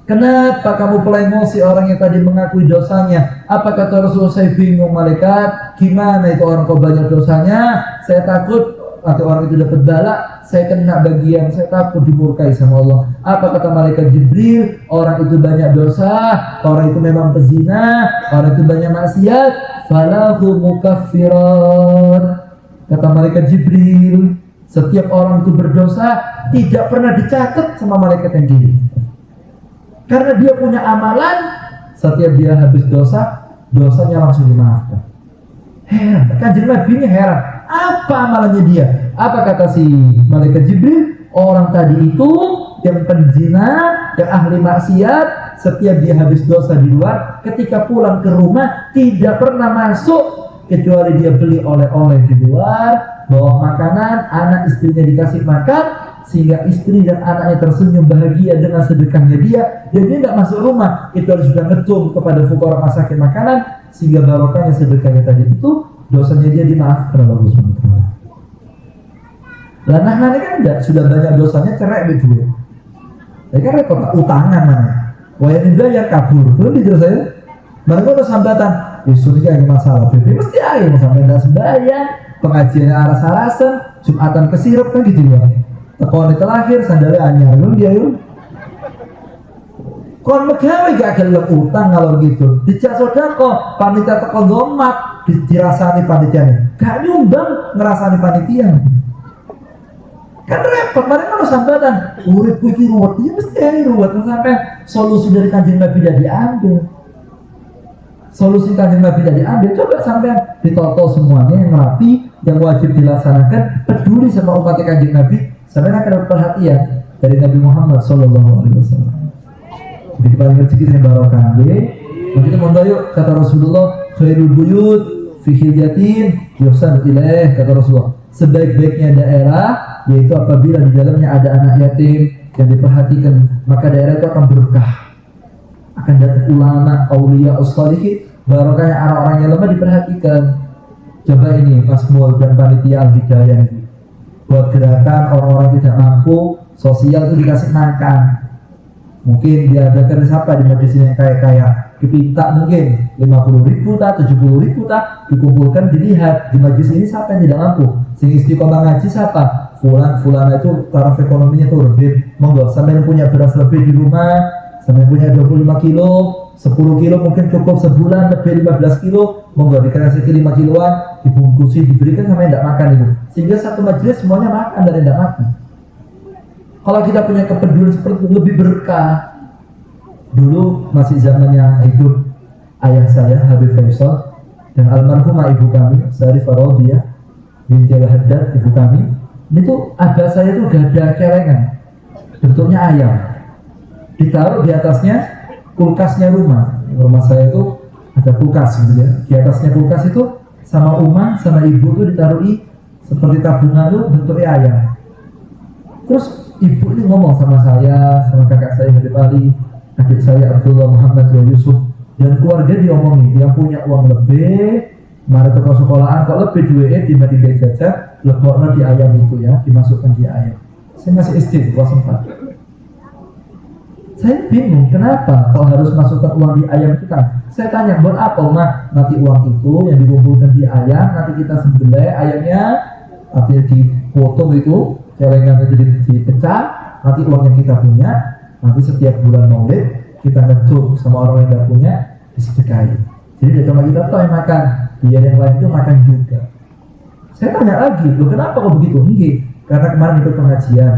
kenapa kamu pelengosi orang yang tadi mengakui dosanya? Apa kata Rasulullah? Saya bingung malaikat, gimana itu orang kok banyak dosanya? Saya takut nanti orang itu dapat bala, saya kena bagian, saya takut dimurkai sama Allah. Apa kata malaikat Jibril? Orang itu banyak dosa, orang itu memang pezina, orang itu banyak maksiat, falahu mukaffiran. Kata malaikat Jibril, setiap orang itu berdosa tidak pernah dicatat sama malaikat yang gini. Karena dia punya amalan, setiap dia habis dosa, dosanya langsung dimaafkan. Heran, Kanjeng Nabi ini heran. Apa amalannya dia? Apa kata si malaikat Jibril? Orang tadi itu yang penzina, yang ahli maksiat, setiap dia habis dosa di luar, ketika pulang ke rumah tidak pernah masuk kecuali dia beli oleh-oleh di luar, bawa makanan, anak istrinya dikasih makan, sehingga istri dan anaknya tersenyum bahagia dengan sedekahnya dia, dan dia tidak masuk rumah, itu harus sudah ngetum kepada fuqara masakin makanan, sehingga barokahnya sedekahnya tadi itu, dosanya dia dimaafkan oleh Allah SWT. Lah nah kan enggak, sudah banyak dosanya cerai begitu. Ya kan repot, utangan mana? Wayan dibayar kabur, belum dijel saya. Mereka udah sambatan, justru ini masalah, jadi mesti aja sampai tidak sembahyang, pengajiannya aras-arasan, Jumatan kesirep kan gitu ya. Tekon itu lahir, sandalnya anyar, belum dia yuk. Kon megawe gak gelem utang kalau gitu. Dijak sodako, panitia tekon domat, dirasani panitianya. Gak nyumbang ngerasani panitia. Kan repot, mereka harus sambatan. Urip iki ruwet, ya mesti aja ruwet. Sampai solusi dari Kanjeng Nabi tidak diambil. Solusi Kanjeng Nabi tidak diambil. Coba sampai ditoto semuanya yang rapi, yang wajib dilaksanakan, peduli sama umat Kanjeng Nabi, sampai akan dapat perhatian dari Nabi Muhammad SAW. Jadi paling rezeki saya barokah. Begitu mondayuk kata Rasulullah, khairul buyut fi hilyatin yuhsan ilaih, kata Rasulullah. Sebaik-baiknya daerah yaitu apabila di dalamnya ada anak yatim yang diperhatikan, maka daerah itu akan berkah. Akan datang ulama, aulia, ushalihin, barokahnya orang-orang yang lemah diperhatikan. Coba ini Mas Mul dan panitia Al-Hidayah ini buat gerakan orang-orang tidak mampu, sosial itu dikasih makan. Mungkin diadakan siapa di majelis yang kaya-kaya, dipinta mungkin 50.000 tak, 70.000 tak, dikumpulkan, dilihat di majelis ini siapa yang tidak mampu, sehingga istiqomah ngaji siapa, fulana itu taraf ekonominya tuh lebih, monggo sampai yang punya beras lebih di rumah, sampai punya 25 kilo, 10 kilo mungkin cukup sebulan, lebih 15 kilo, monggo dikasih 5 kiloan, dibungkusi, diberikan sama yang tidak makan itu, sehingga satu majelis semuanya makan dan yang tidak makan. Kalau kita punya kepedulian seperti itu lebih berkah. Dulu masih zamannya hidup ayah saya Habib Faisal dan almarhumah ibu kami Syarifah Radhiyah binti Al-Haddad, ibu kami. Itu abah saya itu gak ada kelengan, bentuknya ayam, ditaruh di atasnya kulkasnya rumah saya itu ada kulkas gitu ya. Di atasnya kulkas itu sama umah sama ibu itu ditaruhi seperti tabungan itu bentuknya ayam. Terus ibu ini ngomong sama saya, sama kakak saya Habib Ali, adik saya Abdullah Muhammad wa Yusuf, dan keluarga diomongin, yang punya uang lebih, mari toko sekolahan, kok lebih duit di mati jajan, leboknya di ayam itu ya, dimasukkan di ayam. Saya masih SD, kelas 4. Saya bingung, kenapa kalau harus masukkan uang di ayam itu kan? Saya tanya, buat apa mah? Nanti uang itu yang dikumpulkan di ayam, nanti kita sembelih ayamnya, artinya dipotong itu, celengan itu dipecah, nanti uang yang kita punya, nanti setiap bulan maulid kita ngeduk sama orang yang tidak punya, disedekahi. Jadi tidak cuma kita toh yang makan, biar yang lain itu makan juga. Saya tanya lagi, loh kenapa kok begitu? Enggak, karena kemarin ikut pengajian.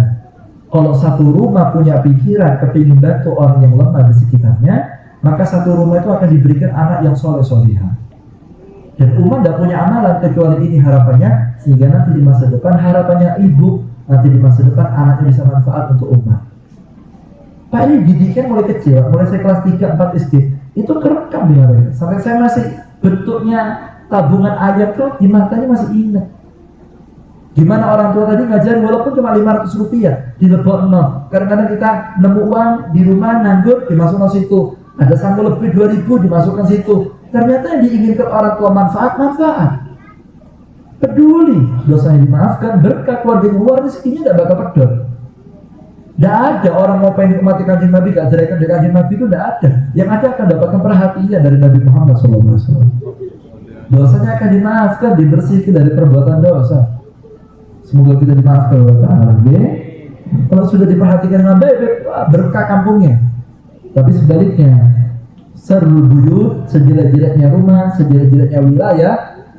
Kalau satu rumah punya pikiran kepingin bantu orang yang lemah di sekitarnya, maka satu rumah itu akan diberikan anak yang soleh-solihah. Dan umat tidak punya amalan kecuali ini harapannya, sehingga nanti di masa depan harapannya ibu, nanti di masa depan anaknya bisa manfaat untuk umat. Pak, ini didikan mulai kecil, mulai saya kelas 3, 4 SD. Itu kerekam di hati. Sampai saya masih bentuknya tabungan ayam tuh di matanya masih ingat. Gimana orang tua tadi ngajarin walaupun cuma 500 rupiah di lebokno. Kadang-kadang kita nemu uang di rumah nganggur dimasukkan situ. Ada sanggup lebih 2000 dimasukkan situ. Ternyata yang diinginkan orang tua manfaat. Peduli, dosanya dimaafkan, berkah keluarga luar rezekinya tidak bakal pedot. Tidak ada orang mau pengen mati kanjeng Nabi gak jeraikan dari kanjeng Nabi itu tidak ada. Yang ada akan dapatkan perhatian dari Nabi Muhammad SAW. Dosanya akan dimaafkan, dibersihkan dari perbuatan dosa. Semoga kita dimaafkan oleh Allah. Kalau sudah diperhatikan dengan baik, berkah kampungnya. Tapi sebaliknya, serul buyut, sejelek-jeleknya rumah, sejelek-jeleknya wilayah,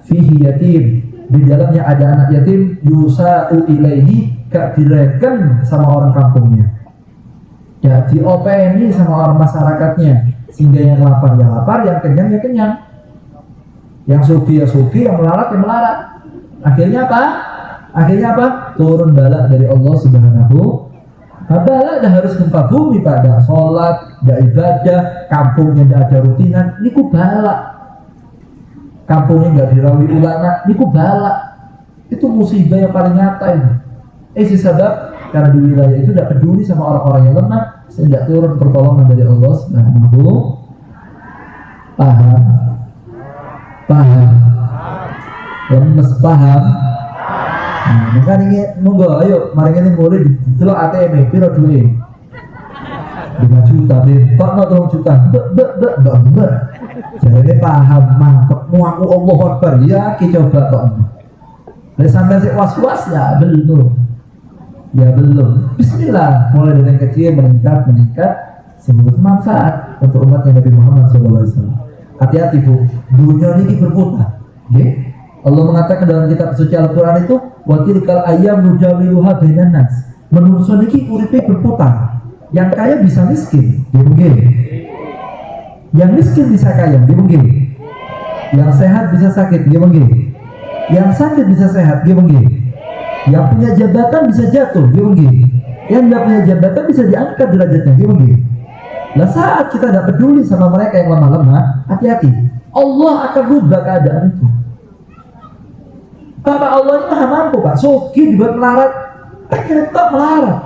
fihi yatim, di dalamnya ada anak yatim, yusa'u ilaihi, gak direken sama orang kampungnya, ya diopeni sama orang masyarakatnya, sehingga yang lapar ya lapar, yang kenyang ya kenyang, yang sugi ya sugi, yang melarat ya melarat. Akhirnya apa? Turun bala dari Allah Subhanahu. Bala dah harus gempa bumi, pada sholat, dah ibadah, kampungnya dah ada rutinan, niku bala. Kampungnya nggak dirawi ulama, niku bala. Itu musibah yang paling nyata ini. Sebab karena di wilayah itu tidak peduli sama orang-orang yang lemah, sehingga turun pertolongan dari Allah Subhanahu. Paham? Lemes paham? Nah, maka ini monggo, ayo, mari ini mulai dicelok ATM, piro duit? 5 juta, tok no 3 juta, mbak. Jadi paham, mantep, muaku Allah Akbar, ya kita coba kok. Dari sampai si was-was ya belum. Bismillah, mulai dari yang kecil meningkat, sehingga bermanfaat untuk umatnya Nabi Muhammad SAW. Hati-hati bu, dunia ini berputar. Okay? Allah mengatakan dalam kitab suci Al-Quran itu, wa tilkal ayyam nudawiluha bainan nas. Menungso niki uripe berputar. Yang kaya bisa miskin, dia mungkin. Yang miskin bisa kaya, dia mungkin. Yang sehat bisa sakit, dia mungkin. Yang sakit bisa sehat, dia mungkin. Yang punya jabatan bisa jatuh, dia mungkin. Yang tidak punya jabatan bisa diangkat derajatnya, dia mungkin. Nah saat kita tidak peduli sama mereka yang lemah-lemah, hati-hati, Allah akan rubah keadaan itu. Bapak Allah ini maha mampu pak, sogi dibuat melarat, pengen tetap melarat.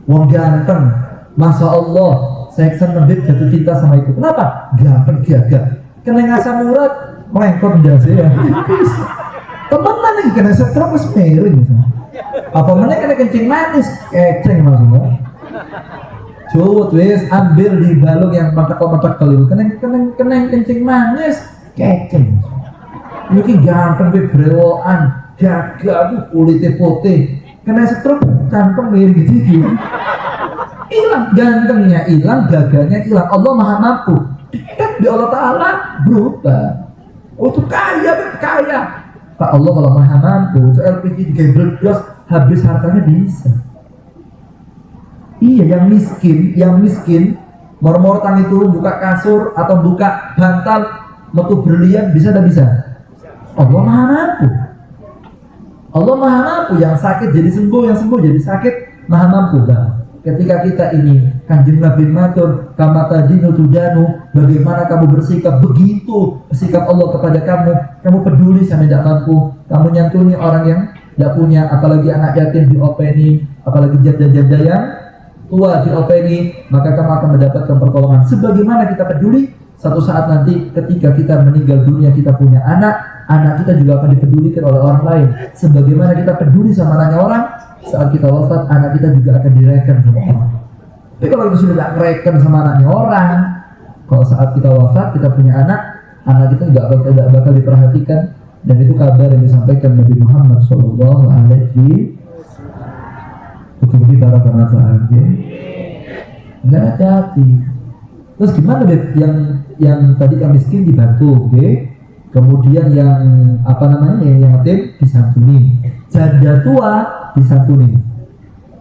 Wong ganteng, masya Allah, saya seneng jatuh cinta sama itu. Kenapa? Gagah. Kena ngasam murad, melengkot jasa ya. Temenan lagi kena setrap mas miring. Apa mana kena kencing manis, keceng maksudnya. Cuwut wis ambil di balung yang mantap kalau kena kencing manis, keceng. Ini ganteng bebrewoan, gagah tuh kulitnya putih. Kena setrap kantong miring gitu. Hilang gantengnya, hilang gagahnya, hilang. Allah maha mampu. Di Allah Ta'ala berubah. Oh itu kaya. Pak Allah kalau maha mampu, itu LPG 3 habis hartanya bisa. Iya, yang miskin mor-mortan itu buka kasur atau buka bantal metu berlian bisa tak bisa? Allah maha mampu. Allah maha mampu, yang sakit jadi sembuh, yang sembuh jadi sakit, maha mampu. Nah, ketika kita ini Kanjeng Nabi matur kamata dinu tudanu, bagaimana kamu bersikap, begitu sikap Allah kepada kamu peduli sama tidak mampu, kamu nyantuni orang yang tidak punya, apalagi anak yatim diopeni, apalagi janda-janda yang tua diopeni, maka kamu akan mendapatkan pertolongan. Sebagaimana kita peduli, satu saat nanti ketika kita meninggal dunia kita punya anak kita juga akan dipedulikan oleh orang lain. Sebagaimana kita peduli sama anaknya orang, saat kita wafat, anak kita juga akan direken sama orang. Tapi kalau kita sudah tidak mereken sama anaknya orang, kalau saat kita wafat, kita punya anak kita juga tidak bakal diperhatikan. Dan itu kabar yang disampaikan Nabi Muhammad SAW. Untuk kita rata-rata aja. Enggak hati-hati. Terus gimana deh yang tadi yang miskin dibantu, okay? Kemudian yang yang yatim disantuni, janda tua disantuni.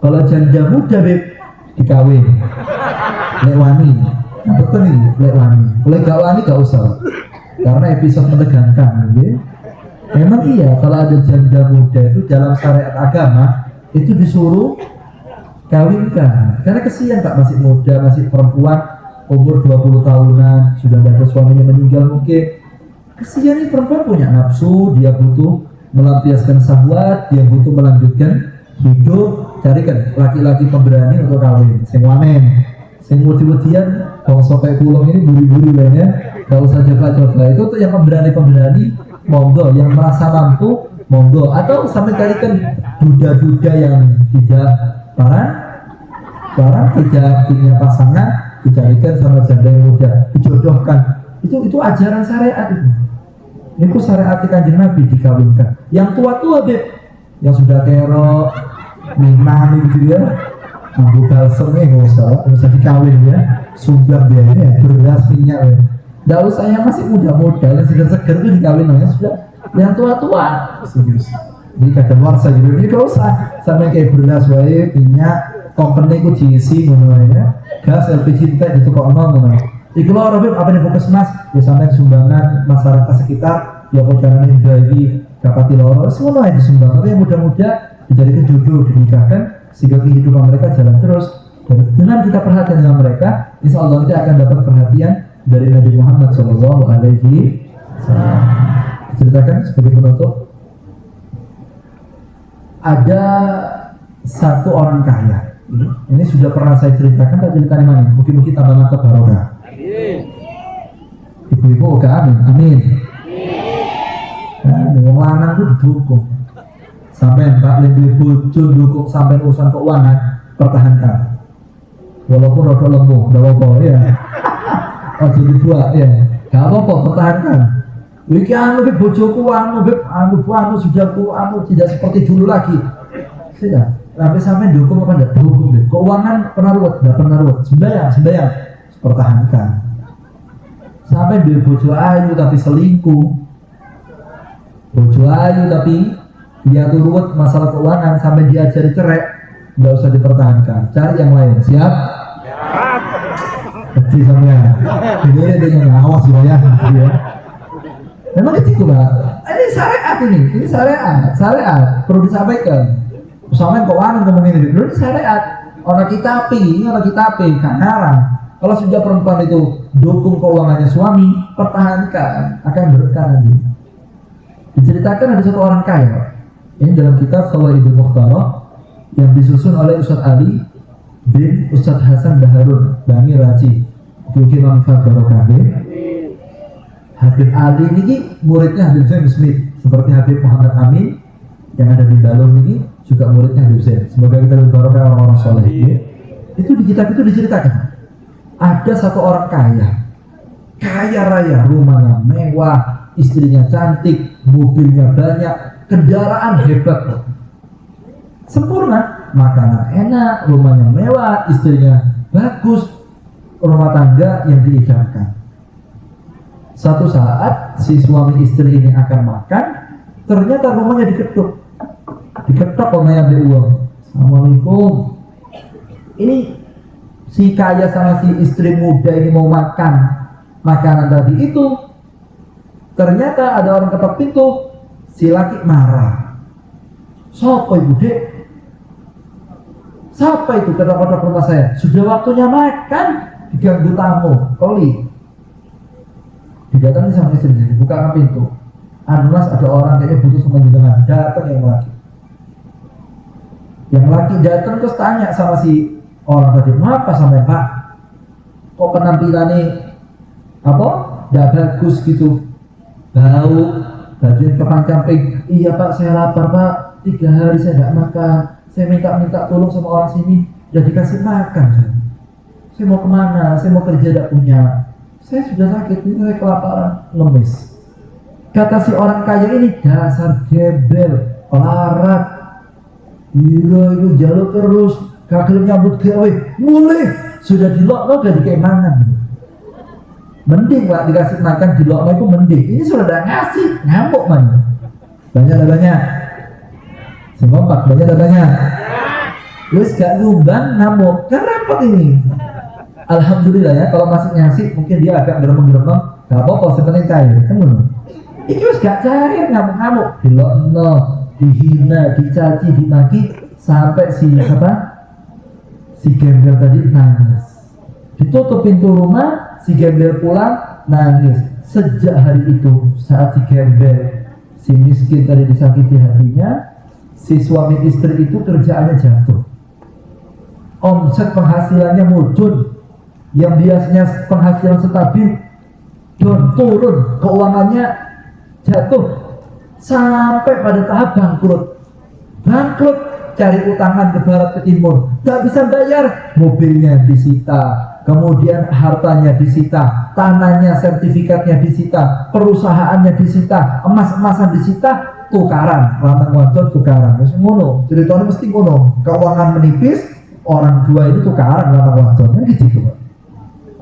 Kalau janda muda dikawin, lewani. Nah betul nih, lewani. Kalau gak wani gak usah, karena episode menegangkan. Okay? Memang iya, kalau ada janda muda itu dalam syariat agama itu disuruh kawinkan, karena kesian pak, masih muda, masih perempuan, umur 20 tahunan sudah ada suaminya meninggal mungkin. Kesian nih perempuan punya nafsu, dia butuh melampiaskan syahwat, dia butuh melanjutkan hidup. Carikan laki-laki pemberani untuk kawin, sing wanen, sing mudi-mudian, bangsa kayak pulau ini buri-buri lainnya, gak usah coba-coba. Itu tuh yang pemberani-pemberani, monggo, yang merasa mampu, monggo. Atau sampai carikan duda-duda yang tidak tidak punya pasangan, dicarikan sama janda yang muda, dijodohkan. Itu ajaran syariat itu. Itu syariat Kanjeng Nabi dikawinkan. Yang tua-tua Beb, yang sudah kerok, minang gitu ya, ambu balsem nggak usah dikawin ya, sumbang dia ini ya, beras minyak ya. Nggak usah yang masih muda-muda, yang seger-seger itu dikawin ya sudah. Yang tua-tua, serius. Jadi kadang warsa gitu, ini nggak usah sampai kayak beras wae, minyak, company ku diisi ngono-ngono, gas LPG kita gitu kok ngono. Iku lho Robin apa nih fokus mas? Ya sampai sumbangan masyarakat sekitar, ya kok caranya bagi dapati loro, semua yang disumbang. Tapi yang muda-muda dijadikan jodoh, dinikahkan sehingga kehidupan mereka jalan terus. Dan dengan kita perhatian dengan mereka, insya Allah kita akan dapat perhatian dari Nabi Muhammad SAW. Ceritakan sebagai penutup, ada satu orang kaya. Ini sudah pernah saya ceritakan, tapi ceritanya mana? Mungkin tambah mantap barokah. Ibu-ibu oke amin. Nah, yang lanang itu didukung. Sampai Mbak lebih bojo dukung sampai urusan keuangan, pertahankan. Walaupun rada lembut, enggak apa-apa ya. Ojo dibuat ya. Enggak apa-apa, pertahankan. Iki beb bojoku sudah tidak seperti dulu lagi. Sudah. Sampai dukung apa enggak dukung deh. Keuangan pernah ruwet, enggak pernah ruwet. Sembayang. Pertahankan. Sampai dia bojo ayu tapi selingkuh, bojo ayu tapi dia tuh ruwet masalah keuangan sampai diajari cerai, nggak usah dipertahankan, cari yang lain. Siap? Kecil sampean. Ini dia awas ya. Memang itu Pak. Ini syariat perlu disampaikan. Sampai keuangan ngomongin ini perlu syariat. Orang kita kan ngarang. Kalau sudah perempuan itu dukung keuangannya suami, pertahankan, akan berkah nanti. Diceritakan ada satu orang kaya. Ini dalam kitab Fawaidul Mukhtarah yang disusun oleh Ustaz Ali bin Ustaz Hasan Baharun Bani Raji. Imam Barokah. Habib Ali ini muridnya Habib Zain Smith, seperti Habib Muhammad Amin yang ada di Balong ini juga muridnya Habib Zain. Semoga kita berbarokah orang-orang soleh. Itu di kitab itu diceritakan. Ada satu orang kaya raya, rumahnya mewah, istrinya cantik, mobilnya banyak, kendaraan hebat, sempurna, makanan enak, rumahnya mewah, istrinya bagus, rumah tangga yang diidamkan. Satu saat si suami istri ini akan makan, ternyata rumahnya diketuk oleh yang uang. Assalamualaikum. Ini si kaya sama si istri muda ini mau makan makanan tadi itu, ternyata ada orang ketok pintu. Si laki marah. Siapa ibu dek? Siapa itu ketok-ketok rumah saya? Sudah waktunya makan, diganggu tamu, koli. Didatangi sama istrinya, dibukakan pintu. Mas ada orang kayaknya butuh sama jenengan. Datang yang laki datang terus tanya sama si orang tadi, kenapa sampai Pak? Kok penampilannya nggak bagus gitu, bau, bajunya kepang-camping. Iya Pak, saya lapar Pak, 3 hari saya nggak makan. Saya minta tolong sama orang sini, udah dikasih makan. Saya mau kemana? Saya mau kerja, tidak punya. Saya sudah sakit, ini saya kelaparan, ngemis. Kata si orang kaya ini, dasar gembel, pelarat. Gila itu jalur terus. Kagel nyambut gawe, mulai sudah dilokno gak dikeimangan. Mending Pak dikasih makan dilokno itu mending. Ini sudah ada ngasih, ngamuk man. Banyak. Semompak banyak. Terus gak nyumbang ngamuk, kan repot ini. Alhamdulillah ya, kalau masih ngasih mungkin dia agak geremeng-geremeng, gak apa-apa sebenarnya kaya, kan bener. Iki wis gak cari ngamuk-ngamuk, dilokno, dihina, dicaci, dimaki sampai si gembel tadi nangis. Ditutup pintu rumah, si gembel pulang, nangis. Sejak hari itu, saat si gembel, si miskin tadi disakiti hatinya, si suami istri itu kerjaannya jatuh. Omset penghasilannya mudun, yang biasanya penghasilan stabil dan turun, keuangannya jatuh sampai pada tahap bangkrut, cari utangan ke barat ke timur, gak bisa bayar, mobilnya disita, kemudian hartanya disita, tanahnya, sertifikatnya disita, perusahaannya disita, emas-emasan disita, tukaran, lanang wadon tukaran, wis ngono, ceritanya mesti ngono, keuangan menipis, orang dua itu tukaran lanang wadon, kan gitu.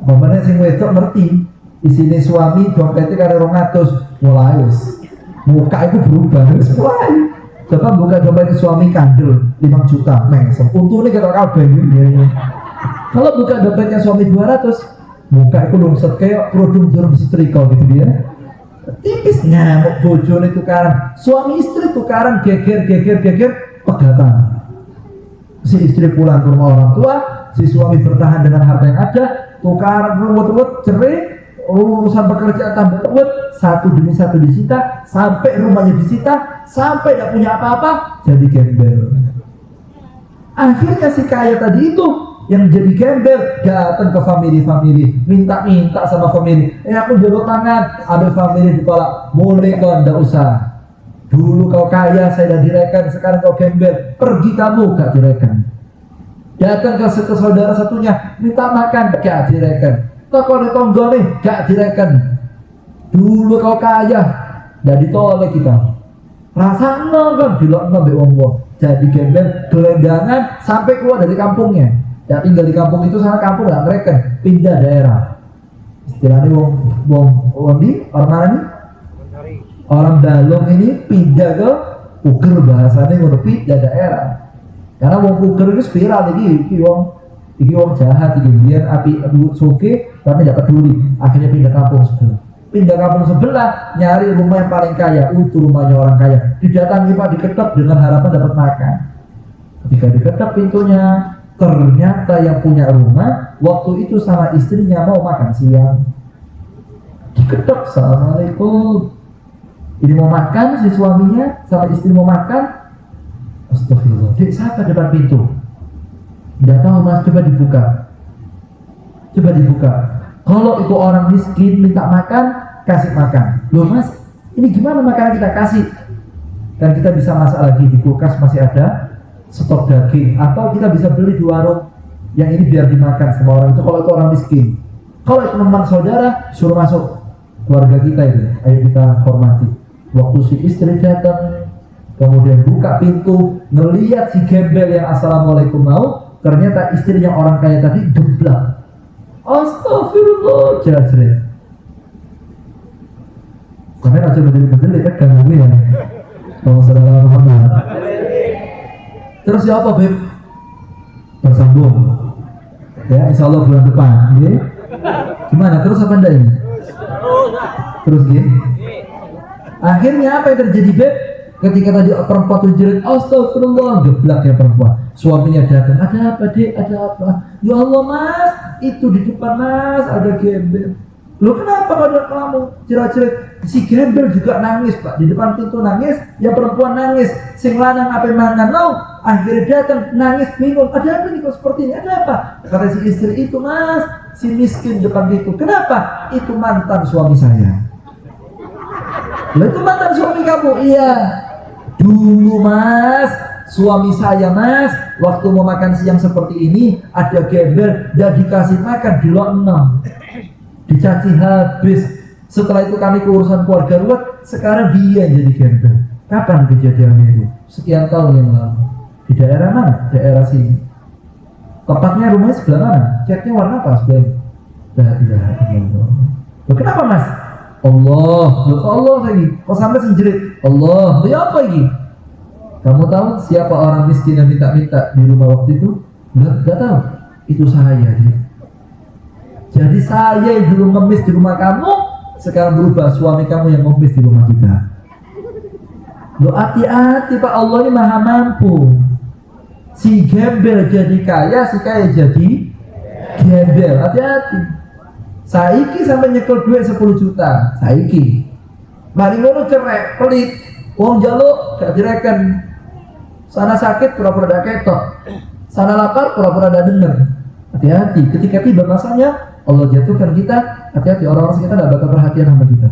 Bapaknya sing wedok ngerti, isine suami dompetnya karo 200, mulai wis muka itu berubah, wis mulai. Coba buka dompet suami kandel 5 juta, mesem. Untungnya kita kabeh ya. Kalau buka dompetnya suami 200, muka itu lungset kayak produk jarum setrika gitu dia. Tipis ngamuk bojone tukaran, suami istri tukaran geger, pegatan. Si istri pulang ke rumah orang tua, si suami bertahan dengan harta yang ada, tukaran ruwet-ruwet, cerai, urusan pekerjaan tambah ruwet, satu demi satu disita, sampai rumahnya disita, sampai tidak punya apa-apa, jadi gembel. Akhirnya si kaya tadi itu yang jadi gembel datang ke family, minta sama family, aku jolok tangan, ada family di kepala, boleh kau tidak usah. Dulu kau kaya, saya dah direken, sekarang kau gembel, pergi kamu, gak direken. Datang ke saudara satunya, minta makan, gak direken. Kau ada tonggol nih, gak direken. Dulu kau kaya, dah ditolak kita. Rasa kan, dilok ngambil wong-wong. Jadi gembel, gelendangan, sampai keluar dari kampungnya. Ya tinggal di kampung itu, sana kampung gak ngereken, pindah daerah. Istilahnya wong di orang mana nih? Orang Dalong ini pindah ke Puger, bahasanya ngono, pindah daerah. Karena wong Puger itu spiral iki wong jahat iki, biar api suke tapi dapat peduli, akhirnya pindah kampung sebelah, nyari rumah yang paling kaya, itu rumahnya orang kaya, didatangi Pak, diketok dengan harapan dapat makan. Ketika diketok pintunya, ternyata yang punya rumah waktu itu sama istrinya mau makan siang. Diketok, assalamualaikum. Ini mau makan, si suaminya sama istri mau makan. Astagfirullah, dek siapa depan pintu? Tidak tahu mas, coba dibuka. Kalau itu orang miskin minta makan, kasih makan. Loh mas, ini gimana makanan kita kasih? Dan kita bisa masak lagi, di kulkas masih ada stok daging, atau kita bisa beli di warung yang ini biar dimakan sama orang itu. Kalau itu orang miskin, kalau itu memang saudara, suruh masuk keluarga kita itu, ayo kita hormati. Waktu si istri datang, kemudian buka pintu, ngelihat si gembel yang assalamualaikum mau, ternyata istrinya orang kaya tadi geblak. Astagfirullah, jajret. Sampai aja bedel-bedel kan ganggu ya. Kalau saudara Muhammad. Terus ya apa Beb? Tersambung. Ya, insya Allah bulan depan. Ya. Gimana? Terus apa enggak ini? Terus gini. Akhirnya apa yang terjadi Beb? Ketika tadi perempuan itu jerit, astagfirullah, geblak ya perempuan. Suaminya datang, ada apa dek? Ada apa? Ya Allah mas, itu di depan mas ada gembel. Loh kenapa ada kamu jerat-jerat? Si gembel juga nangis Pak, di depan pintu nangis, ya perempuan nangis, sing lanang apa mangan lo? Akhirnya datang nangis bingung, ada apa nih kok seperti ini? Ada apa? Kata si istri itu mas, si miskin depan pintu. Kenapa? Itu mantan suami saya. Lah itu mantan suami kamu? Iya. Dulu mas, suami saya mas, waktu mau makan siang seperti ini, ada gembel, dan dikasih makan di lokno, dicaci habis. Setelah itu kami keurusan keluarga ruwet, sekarang dia yang jadi gembel. Kapan kejadiannya itu? Sekian tahun yang lalu. Di daerah mana? Daerah sini. Tepatnya rumahnya sebelah mana? Catnya warna apa sebelah? Loh, kenapa mas? Allah lagi. Kok sampai senjerit? Allah. Ya apa lagi? Kamu tahu siapa orang miskin yang minta-minta di rumah waktu itu? Enggak tahu. Itu saya dia. Jadi saya yang dulu ngemis di rumah kamu, sekarang berubah suami kamu yang ngemis di rumah kita. Loh hati-hati Pak, Allah ini maha mampu. Si gembel jadi kaya, si kaya jadi gembel, hati-hati. Saiki sampai nyekel duit 10 juta, saiki. Mari ngono cerek, pelit. Wong jaluk gak direken. Sana sakit pura-pura dak ketok. Sana lapar pura-pura dak denger. Hati-hati, ketika tiba masanya Allah jatuhkan kita, hati-hati orang-orang sekitar tidak bakal perhatian sama kita.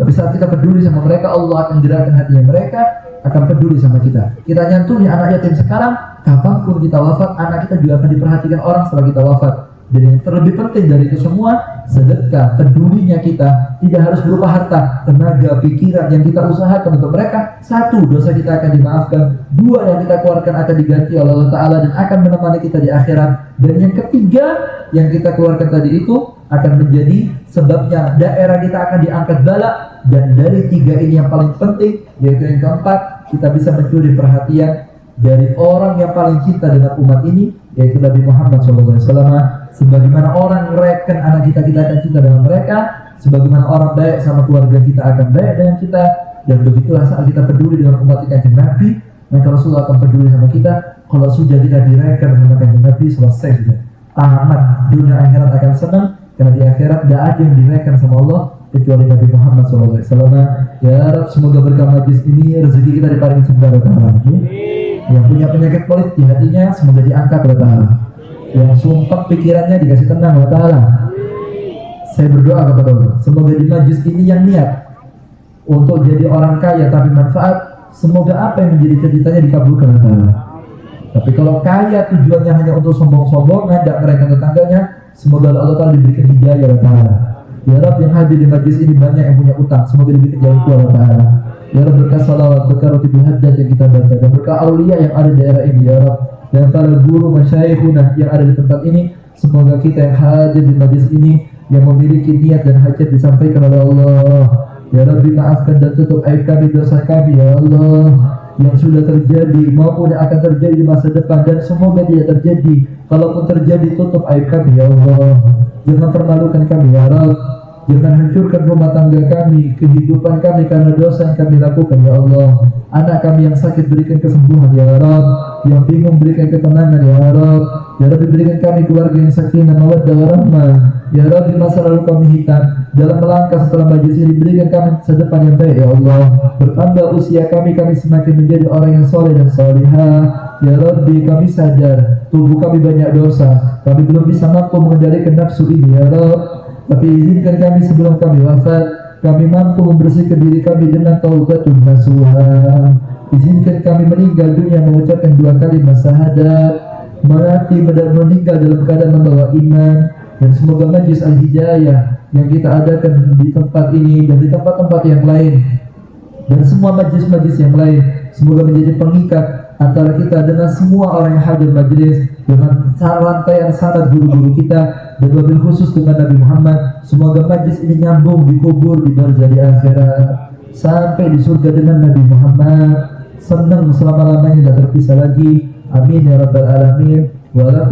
Tapi saat kita peduli sama mereka, Allah akan gerakkan hatinya mereka, akan peduli sama kita. Kita nyantuni anak yatim sekarang, kapanpun kita wafat, anak kita juga akan diperhatikan orang setelah kita wafat. Dan yang terlebih penting dari itu semua, sedekah, pedulinya kita tidak harus berupa harta, tenaga, pikiran yang kita usahakan untuk mereka. Satu, dosa kita akan dimaafkan. Dua, yang kita keluarkan akan diganti oleh Allah Ta'ala dan akan menemani kita di akhirat. Dan yang ketiga, yang kita keluarkan tadi itu akan menjadi sebabnya daerah kita akan diangkat bala. Dan dari tiga ini yang paling penting, yaitu yang keempat, kita bisa mencuri perhatian dari orang yang paling cinta dengan umat ini, yaitu Nabi Muhammad SAW. Sebagaimana orang mereken anak kita akan cinta dengan mereka, sebagaimana orang baik sama keluarga kita akan baik dengan kita, dan begitulah saat kita peduli dengan umat Kanjeng Nabi, maka Rasulullah akan peduli sama kita. Kalau sudah kita direken sama Kanjeng Nabi, selesai sudah. Tamat, dunia akhirat akan senang, karena di akhirat tidak ada yang direken sama Allah kecuali Nabi Muhammad SAW. Ya Rabb, semoga berkah majlis ini rezeki kita diparingi sebentar lagi. Yang punya penyakit pelit di hatinya semoga diangkat oleh Ta'ala. Yang sumpah pikirannya dikasih tenang oleh Ta'ala. Saya berdoa kepada Allah, semoga di majlis ini yang niat untuk jadi orang kaya tapi manfaat, semoga apa yang menjadi cita-citanya dikabulkan oleh Ta'ala. Tapi kalau kaya tujuannya hanya untuk sombong-sombongan dan mereka tetangganya, semoga Allah Ta'ala diberikan hidayah oleh Ta'ala. Ya Rabb, yang hadir di majlis ini banyak yang punya utang, semoga diberikan jalan keluar oleh Ta'ala. Ya Rabb, berkah salawat, berkah rotibul hajjat yang kita baca, dan berkah aulia yang ada di daerah ini, ya Rabb, dan para guru masyaikhuna yang ada di tempat ini, semoga kita yang hadir di majlis ini yang memiliki niat dan hajat disampaikan oleh Allah. Ya Rabbi, maafkan dan tutup aib kami, dosa kami, ya Allah, yang sudah terjadi maupun yang akan terjadi di masa depan, dan semoga tidak terjadi. Kalaupun terjadi, tutup aib kami, ya Allah. Jangan permalukan kami, ya Rabb. Jangan hancurkan rumah tangga kami, kehidupan kami karena dosa yang kami lakukan, ya Allah. Anak kami yang sakit berikan kesembuhan, ya Rabb. Yang bingung berikan ketenangan, ya Rabb. Ya Rabbi, berikan kami keluarga yang sakinah, mawaddah warahmah. Ya Rabbi, masa lalu kami hitam, dalam melangkah setelah majlis ini berikan kami masa depan yang baik, ya Allah. Bertambah usia kami semakin menjadi orang yang soleh dan solihah. Ya Rabbi, kami sadar tubuh kami banyak dosa, kami belum bisa mampu mengendalikan nafsu ini, ya Rabb. Tapi izinkan kami sebelum kami wafat, kami mampu membersihkan diri kami dengan taubatun nasuha. Izinkan kami meninggal dunia mengucapkan 2 kalimat syahadat, mati dan meninggal dalam keadaan membawa iman. Dan semoga majlis al-hidayah yang kita adakan di tempat ini dan di tempat-tempat yang lain, dan semua majlis-majlis yang lain, semoga menjadi pengikat antara kita dengan semua orang yang hadir majlis, dengan rantaian sanad guru-guru kita, dan wabil khusus dengan Nabi Muhammad. Semoga majlis ini nyambung dikubur di barzah di akhirat sampai di surga dengan Nabi Muhammad, senang selama-lamanya, tidak terpisah lagi. Amin ya rabbal alamin. Wa la